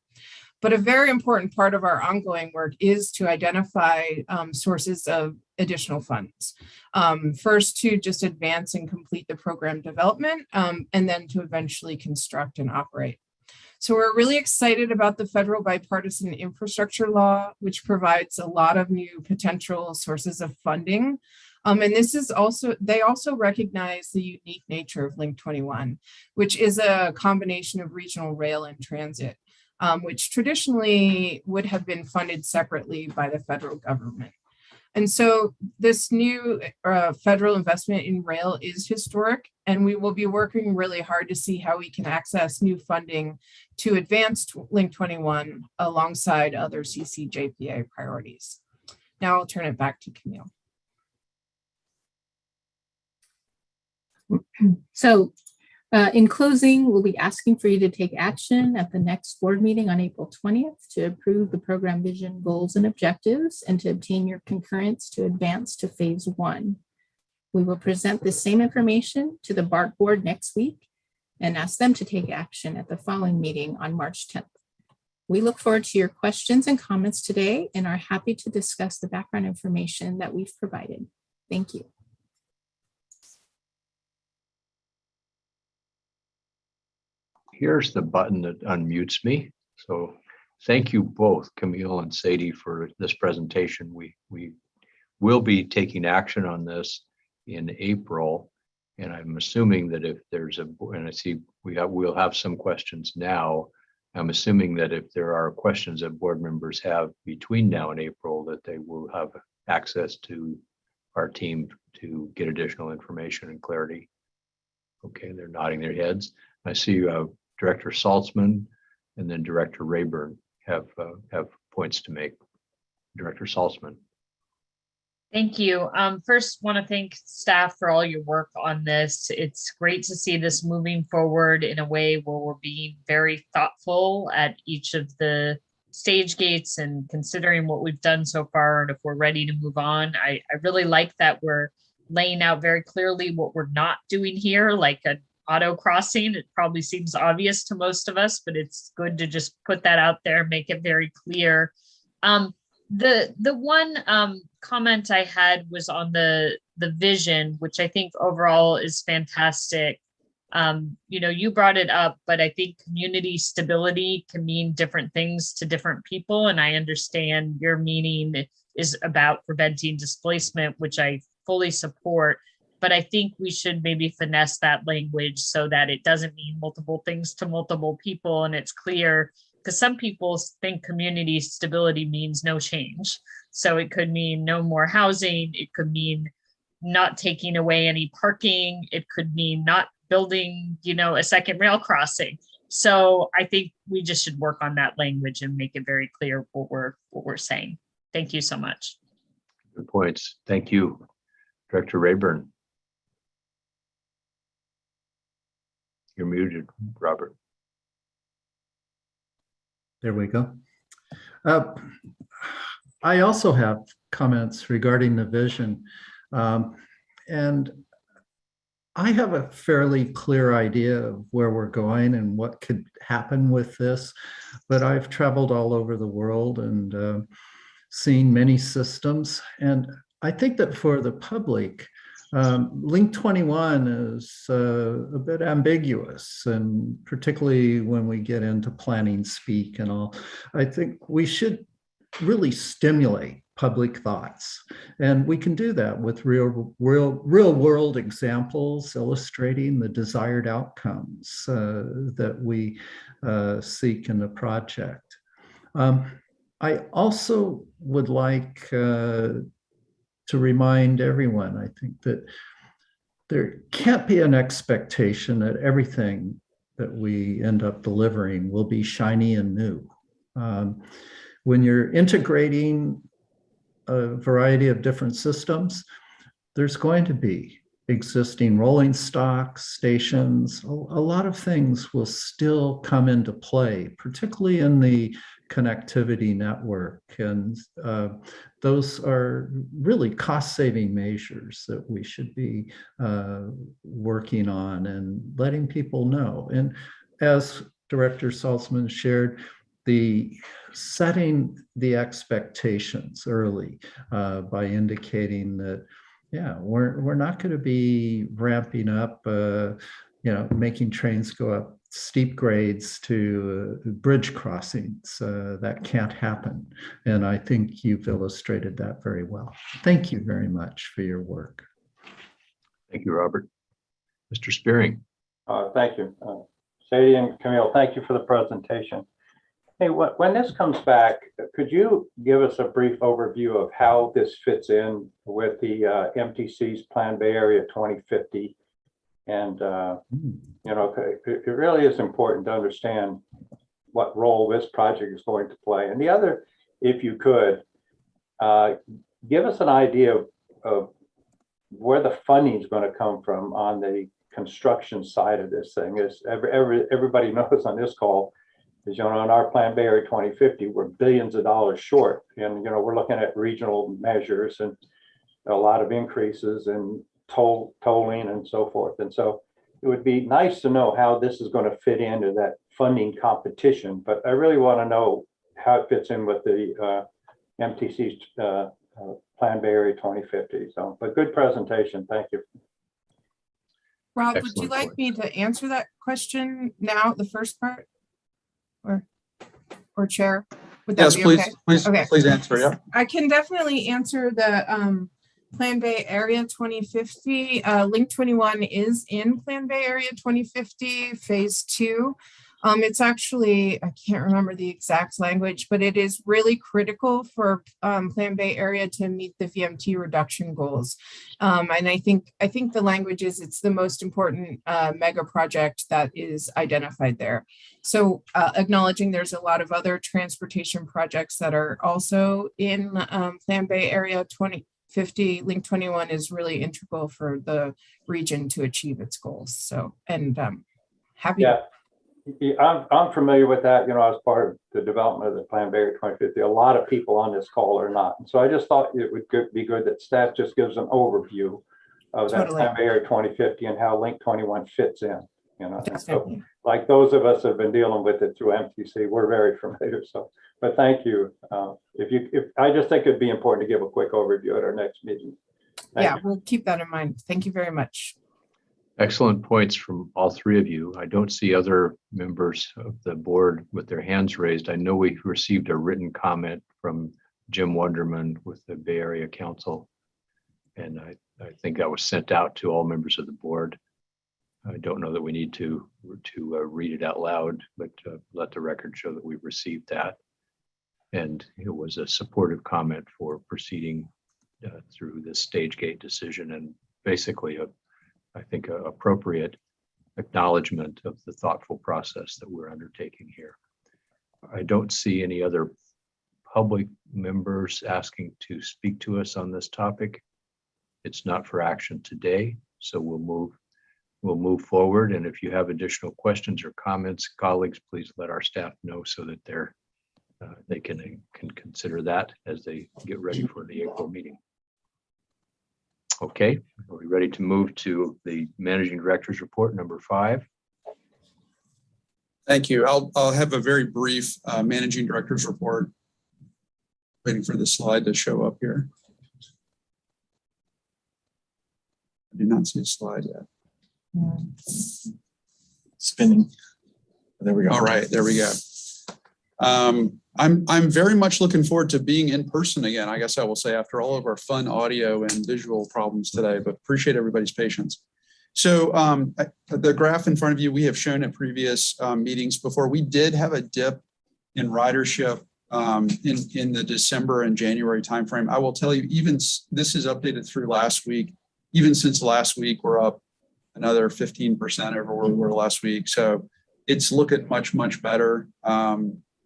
But a very important part of our ongoing work is to identify sources of additional funds. First, to just advance and complete the program development, and then to eventually construct and operate. So we're really excited about the federal bipartisan infrastructure law, which provides a lot of new potential sources of funding. And this is they also recognize the unique nature of Link 21, which is a combination of regional rail and transit, which traditionally would have been funded separately by the federal government. And so this new federal investment in rail is historic, and we will be working really hard to see how we can access new funding to advance Link 21 alongside other CCJPA priorities. Now I'll turn it back to Camille. So in closing, we'll be asking for you to take action at the next board meeting on April 20th to approve the program vision, goals, and objectives, and to obtain your concurrence to advance to phase 1. We will present the same information to the BART board next week and ask them to take action at the following meeting on March 10th. We look forward to your questions and comments today and are happy to discuss the background information that we've provided. Thank you. Here's the button that unmutes me. So thank you both, Camille and Sadie, for this presentation. We will be taking action on this in April. And I'm assuming that if there's and I see we'll have some questions now. I'm assuming that if there are questions that board members have between now and April, that they will have access to our team to get additional information and clarity. Okay, they're nodding their heads. I see Director Saltzman and then Director Rayburn have points to make. Director Saltzman. Thank you. First, want to thank staff for all your work on this. It's great to see this moving forward in a way where we're being very thoughtful at each of the stage gates and considering what we've done so far and if we're ready to move on. I really like that we're laying out very clearly what we're not doing here, like an auto crossing. It probably seems obvious to most of us, but it's good to just put that out there, make it very clear. The one comment I had was on the vision, which I think overall is fantastic. You brought it up, but I think community stability can mean different things to different people. And I understand your meaning is about preventing displacement, which I fully support. But I think we should maybe finesse that language so that it doesn't mean multiple things to multiple people. And it's clear, because some people think community stability means no change. So it could mean no more housing. It could mean not taking away any parking. It could mean not building, a second rail crossing. So I think we just should work on that language and make it very clear what we're saying. Thank you so much. Good points. Thank you, Director Rayburn. You're muted, Robert. There we go. I also have comments regarding the vision. And I have a fairly clear idea of where we're going and what could happen with this, but I've traveled all over the world and seen many systems. And I think that for the public, Link 21 is a bit ambiguous, and particularly when we get into planning speak and all. I think we should really stimulate public thoughts, and we can do that with real world examples illustrating the desired outcomes that we seek in the project. I also would like to remind everyone, I think, that there can't be an expectation that everything that we end up delivering will be shiny and new. When you're integrating a variety of different systems, there's going to be existing rolling stock, stations. A lot of things will still come into play, particularly in the connectivity network. And those are really cost-saving measures that we should be working on and letting people know. And as Director Saltzman shared, the setting the expectations early by indicating that, yeah, we're not going to be ramping up, making trains go up steep grades to bridge crossings. That can't happen. And I think you've illustrated that very well. Thank you very much for your work. Thank you, Robert. Mr. Spearing. Thank you. Sadie and Camille, thank you for the presentation. Hey, when this comes back, could you give us a brief overview of how this fits in with the MTC's Plan Bay Area 2050? And, it really is important to understand what role this project is going to play. And the other, if you could, give us an idea of where the funding is going to come from on the construction side of this thing. Is everybody knows on this call, is, on our Plan Bay Area 2050, we're billions of dollars short. And, we're looking at regional measures and a lot of increases in tolling and so forth. And so it would be nice to know how this is going to fit into that funding competition. But I really want to know how it fits in with the MTC's Plan Bay Area 2050. So, but good presentation. Thank you. Rob, would you like me to answer that question now, the first part? Or Chair? Would that Yes, be please, okay? please, Okay. please answer. Yeah. I can definitely answer the Plan Bay Area 2050. Link 21 is in Plan Bay Area 2050 Phase 2. It's actually, I can't remember the exact language, but it is really critical for Plan Bay Area to meet the VMT reduction goals. And I think the language is it's the most important mega project that is identified there. So acknowledging there's a lot of other transportation projects that are also in Plan Bay Area 2050, Link 21 is really integral for the region to achieve its goals. So, and happy. Yeah. I'm familiar with that, as part of the development of the Plan Bay Area 2050. A lot of people on this call are not. And so I just thought it would be good that staff just gives an overview of that Plan Bay Area 2050 and how Link 21 fits in. So, like those of us have been dealing with it through MTC, we're very familiar. So, but thank you. If I just think it'd be important to give a quick overview at our next meeting. Thank you. We'll keep that in mind. Thank you very much. Excellent points from all three of you. I don't see other members of the board with their hands raised. I know we received a written comment from Jim Wonderman with the Bay Area Council, and I think that was sent out to all members of the board. I don't know that we need to read it out loud, but let the record show that we've received that. And it was a supportive comment for proceeding through this stage gate decision, and basically I think a appropriate acknowledgement of the thoughtful process that we're undertaking here. I don't see any other public members asking to speak to us on this topic. It's not for action today, so we'll move forward. And if you have additional questions or comments, colleagues, please let our staff know so that they can consider that as they get ready for the April meeting. Okay, are we ready to move to the Managing Director's report, number 5? Thank you. I'll have a very brief Managing Director's report. Waiting for the slide to show up here. I do not see a slide yet. Spinning. There we go. All right, there we go. I'm very much looking forward to being in person again, I guess I will say, after all of our fun audio and visual problems today, but appreciate everybody's patience. So the graph in front of you, we have shown at previous meetings before. We did have a dip in ridership in the December and January timeframe. I will tell you, even this is updated through last week. Even since last week, we're up another 15% over where we were last week. So it's looking much, much better.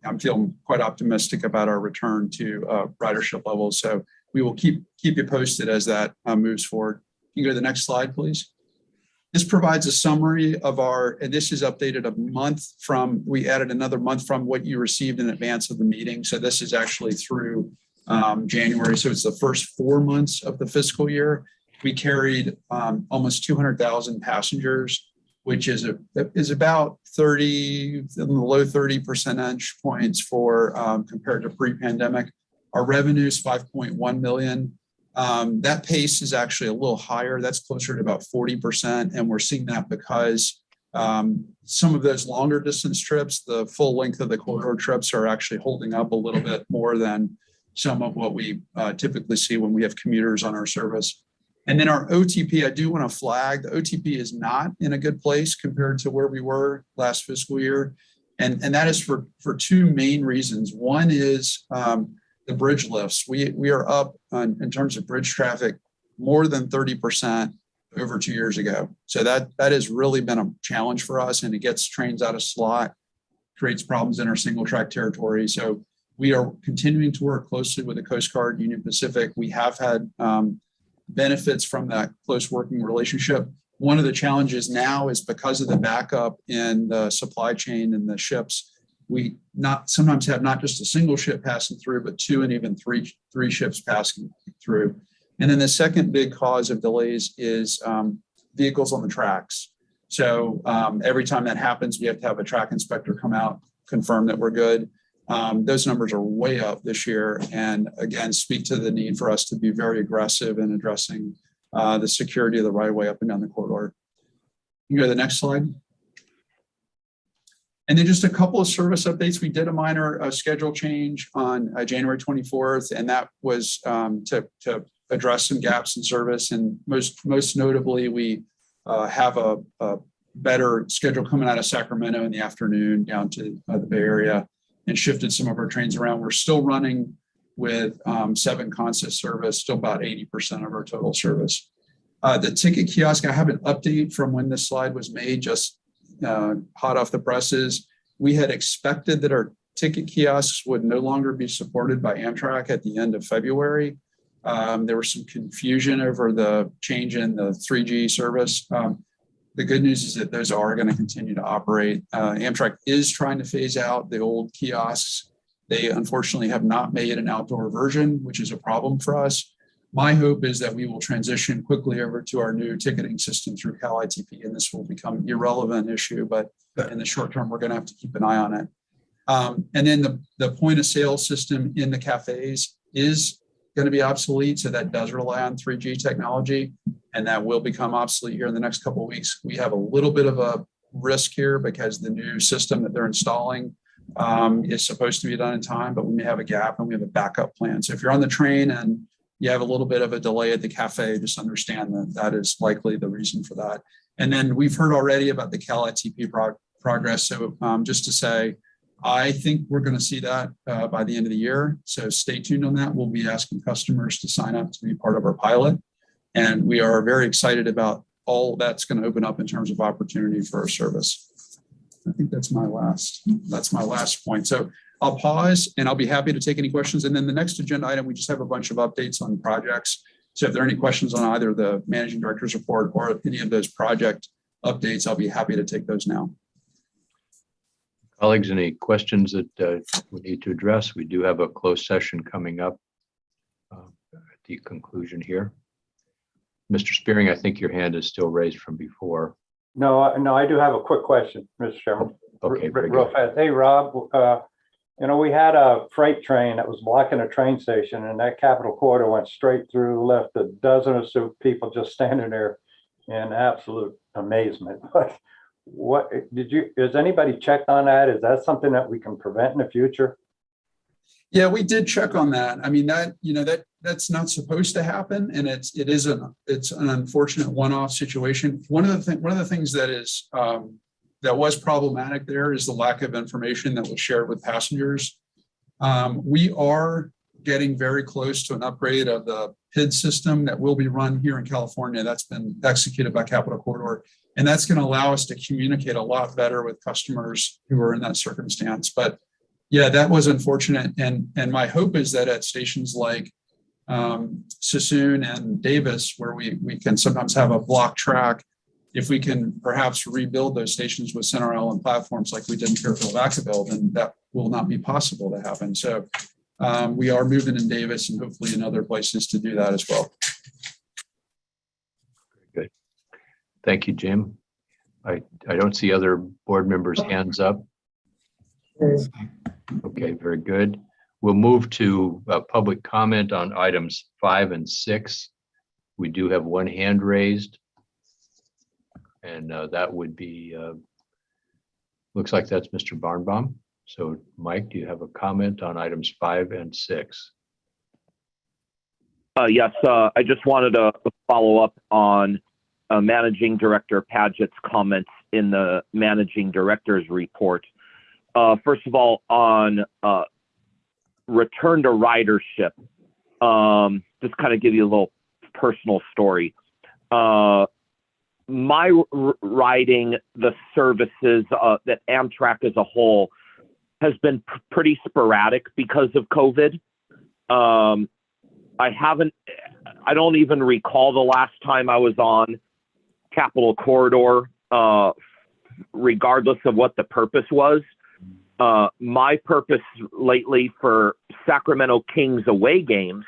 I'm feeling quite optimistic about our return to ridership levels. So we will keep you posted as that moves forward. You can go to the next slide, please. This provides a summary of and this is updated a month from, we added another month from what you received in advance of the meeting. So this is actually through January. So it's the first 4 months of the fiscal year. We carried almost 200,000 passengers, which is about 30, in the low 30 percentage points for compared to pre-pandemic. Our revenue is 5.1 million. That pace is actually a little higher. That's closer to about 40%. And we're seeing that because some of those longer distance trips, the full length of the corridor trips, are actually holding up a little bit more than some of what we typically see when we have commuters on our service. And then our OTP, I do want to flag, the OTP is not in a good place compared to where we were last fiscal year. And that is for 2 main reasons. One is the bridge lifts. We are up in terms of bridge traffic more than 30% over 2 years ago. So that has really been a challenge for us, and it gets trains out of slot, creates problems in our single track territory. So we are continuing to work closely with the Coast Guard, Union Pacific. We have had benefits from that close working relationship. One of the challenges now is because of the backup in the supply chain and the ships, we sometimes have not just a single ship passing through, but 2 and even three ships passing through. And then the second big cause of delays is vehicles on the tracks. So every time that happens, we have to have a track inspector come out, confirm that we're good. Those numbers are way up this year, and again, speak to the need for us to be very aggressive in addressing the security of the right of way up and down the corridor. You can go to the next slide. And then just a couple of service updates. We did a minor schedule change on January 24th, and that was to address some gaps in service. And most notably, we have a better schedule coming out of Sacramento in the afternoon down to the Bay Area, and shifted some of our trains around. We're still running with 7 consist service, still about 80% of our total service. The ticket kiosk, I have an update from when this slide was made, just hot off the presses. We had expected that our ticket kiosks would no longer be supported by Amtrak at the end of February. There was some confusion over the change in the 3G service. The good news is that those are going to continue to operate. Amtrak is trying to phase out the old kiosks. They unfortunately have not made an outdoor version, which is a problem for us. My hope is that we will transition quickly over to our new ticketing system through Cal Itp, and this will become an irrelevant issue, but in the short term, we're going to have to keep an eye on it. And then the point of sale system in the cafes is going to be obsolete. So that does rely on 3G technology, and that will become obsolete here in the next couple of weeks. We have a little bit of a risk here because the new system that they're installing is supposed to be done in time, but we may have a gap and we have a backup plan. So if you're on the train and you have a little bit of a delay at the cafe, just understand that that is likely the reason for that. And then we've heard already about the Cal Itp Progress. So just to say, I think we're going to see that by the end of the year. So stay tuned on that. We'll be asking customers to sign up to be part of our pilot. And we are very excited about all that's going to open up in terms of opportunity for our service. I think that's my last point. So I'll pause and I'll be happy to take any questions. And then the next agenda item, we just have a bunch of updates on projects. So if there are any questions on either the managing director's report or any of those project updates, I'll be happy to take those now. Colleagues, any questions that we need to address? We do have a closed session coming up at the conclusion here. Mr. Spearing, I think your hand is still raised from before. No, I do have a quick question, Mr. Chairman. Okay, very real good. fast. Hey, Rob, we had a freight train that was blocking a train station, and that Capitol Corridor went straight through, left a dozen or so people just standing there in absolute amazement. But has anybody checked on that? Is that something that we can prevent in the future? Yeah, we did check on that. I mean, that's not supposed to happen, and it's an unfortunate one-off situation. One of the things that is that was problematic there is the lack of information that was shared with passengers. We are getting very close to an upgrade of the PID system that will be run here in California. That's been executed by Capitol Corridor, and that's going to allow us to communicate a lot better with customers who are in that circumstance. But yeah, that was unfortunate. And my hope is that at stations like Sassoon and Davis, where we can sometimes have a block track, if we can perhaps rebuild those stations with center island platforms like we did in Fairfield-Vacaville, then that will not be possible to happen. So we are moving in Davis and hopefully in other places to do that as well. Good. Thank you, Jim. I don't see other board members' hands up. Okay, very good. We'll move to public comment on items 5 and 6. We do have one hand raised. And that would be, looks like that's Mr. Barnbaum. So Mike, do you have a comment on items 5 and 6? Yes, I just wanted to follow up on Managing Director Padgett's comments in the Managing Director's report. First of all, on return to ridership, just kind of give you a little personal story. My riding the services that Amtrak as a whole has been pretty sporadic because of COVID. I don't even recall the last time I was on Capitol Corridor, regardless of what the purpose was. My purpose lately for Sacramento Kings away games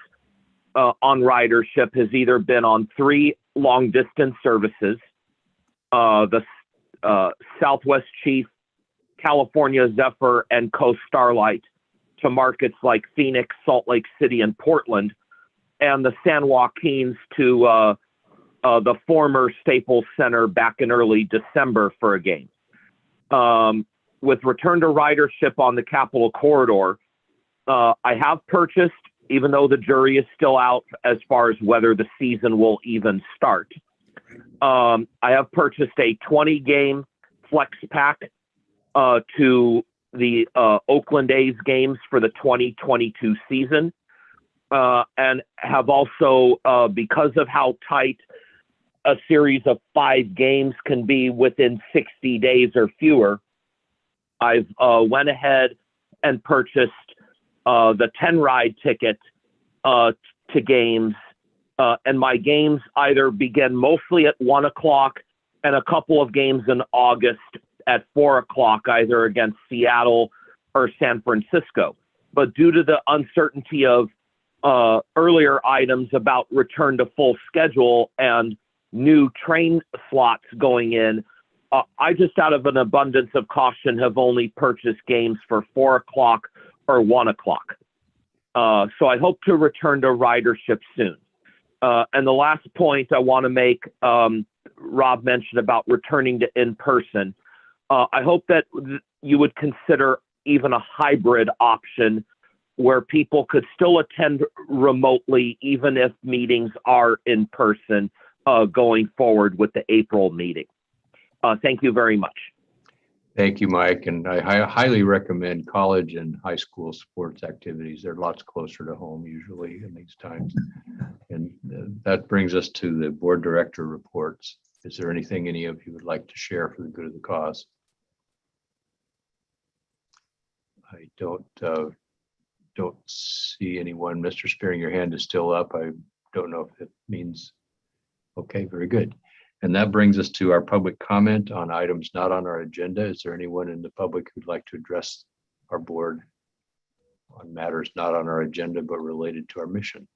on ridership has either been on 3 long distance services, the Southwest Chief, California Zephyr, and Coast Starlight to markets like Phoenix, Salt Lake City, and Portland, and the San Joaquins to the former Staples Center back in early December for a game. With return to ridership on the Capitol Corridor, I have purchased, even though the jury is still out as far as whether the season will even start. I have purchased a 20-game flex pack to the Oakland A's games for the 2022 season, and have also, because of how tight a series of 5 games can be within 60 days or fewer, I've went ahead and purchased the 10-ride ticket to games, and my games either begin mostly at 1 o'clock and a couple of games in August at 4 o'clock, either against Seattle or San Francisco. But due to the uncertainty of earlier items about return to full schedule and new train slots going in, I just, out of an abundance of caution, have only purchased games for 4 o'clock or 1 o'clock. So I hope to return to ridership soon. And the last point I want to make, Rob mentioned about returning to in-person. I hope that you would consider even a hybrid option where people could still attend remotely, even if meetings are in person going forward with the April meeting. Thank you very much. Thank you, Mike. And I highly recommend college and high school sports activities. They're lots closer to home usually in these times. And that brings us to the board director reports. Is there anything any of you would like to share for the good of the cause? I don't see anyone. Mr. Spearing, your hand is still up. I don't know if it means, okay, very good. And that brings us to our public comment on items not on our agenda. Is there anyone in the public who'd like to address our board on matters not on our agenda but related to our mission?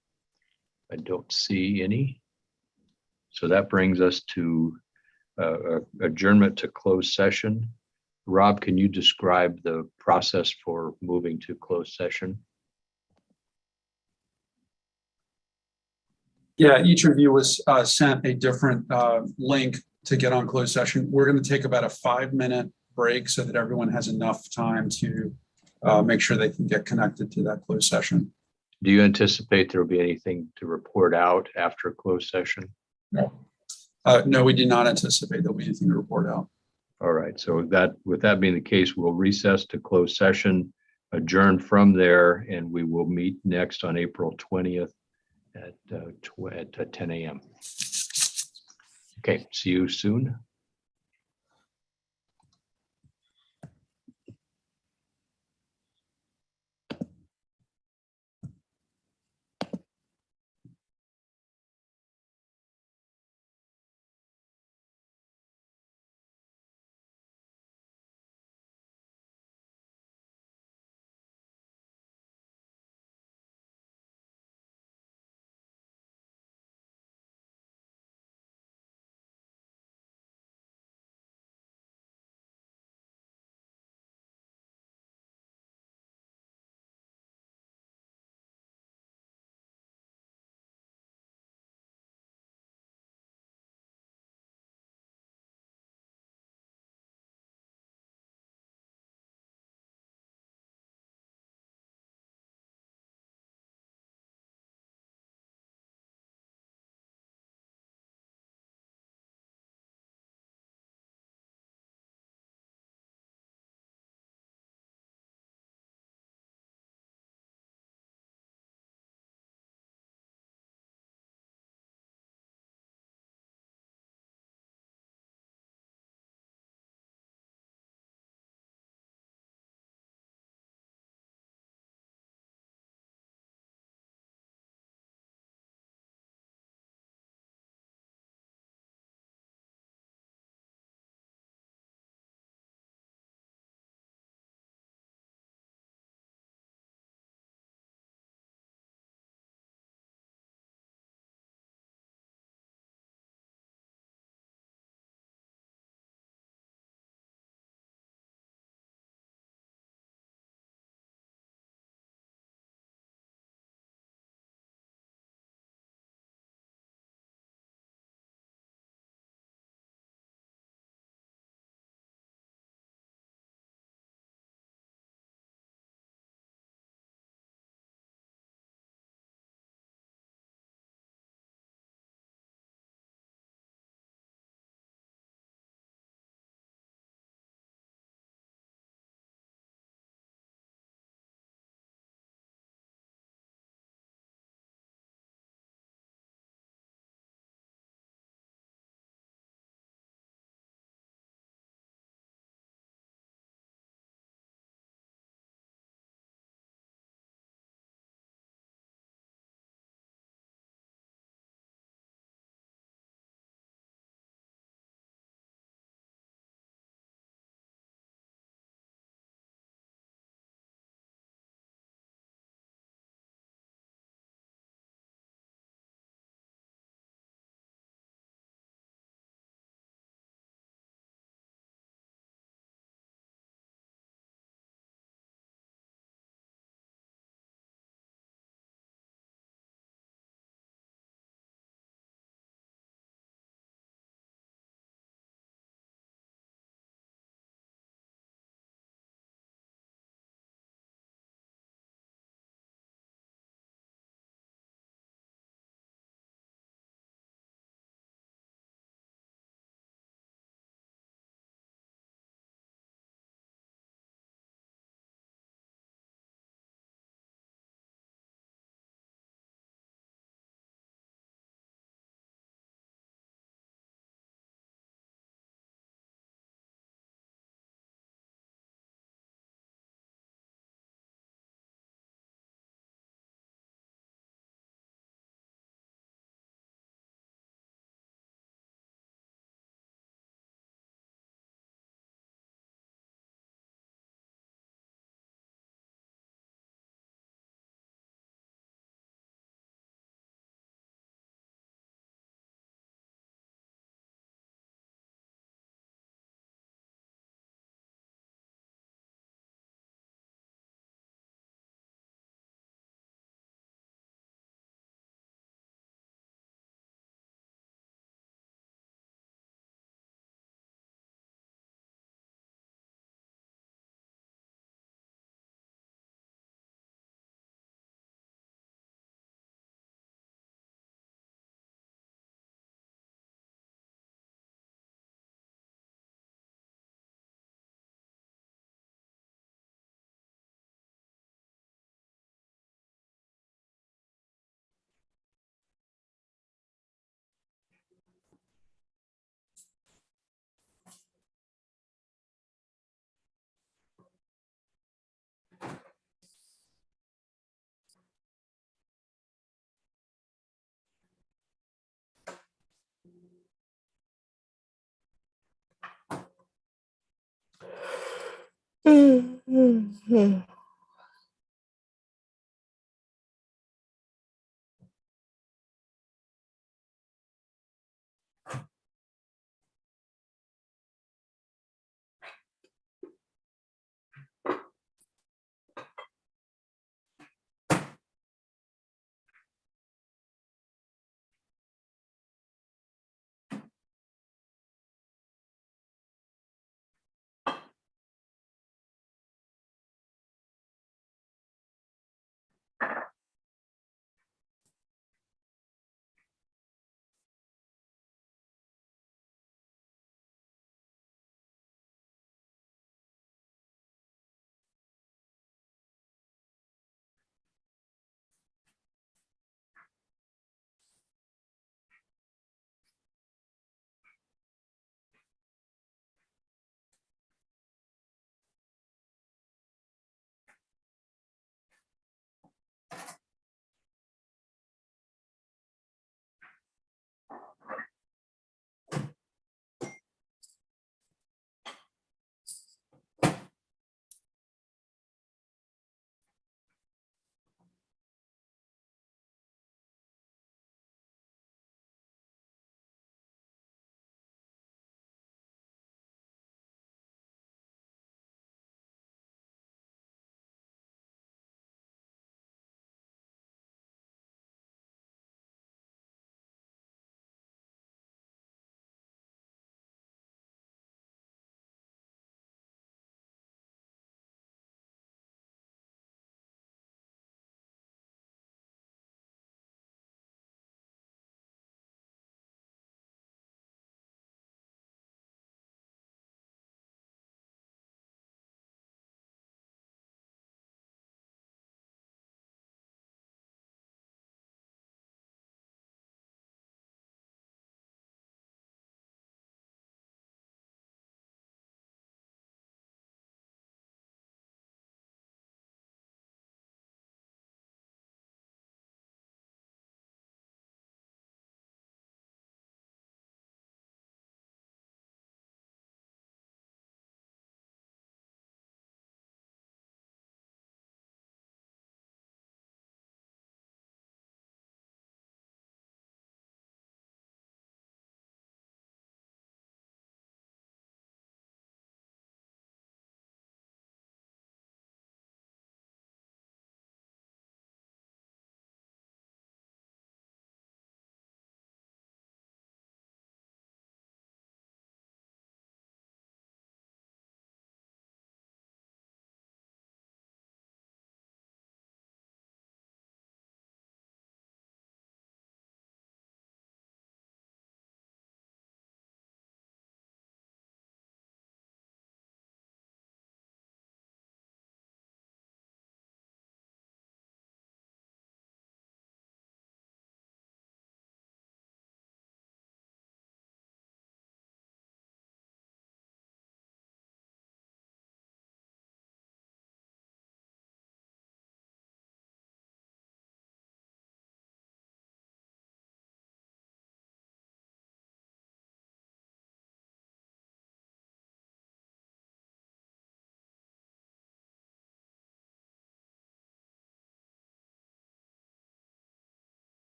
I don't see any. So that brings us to adjournment to closed session. Rob, can you describe the process for moving to closed session? Yeah, each of you was sent a different link to get on closed session. We're going to take about a 5-minute break so that everyone has enough time to make sure they can get connected to that closed session. Do you anticipate there will be anything to report out after closed session? No. No, we do not anticipate there'll be anything to report out. All right, so with that being the case, we'll recess to closed session, adjourn from there, and we will meet next on April 20th at 10 a.m. Okay, see you soon.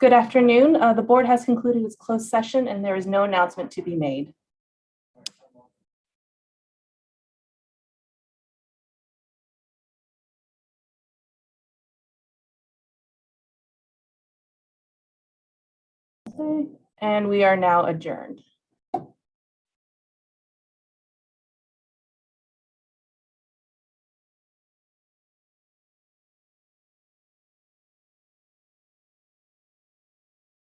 Good afternoon. The board has concluded its closed session and there is no announcement to be made. And we are now adjourned.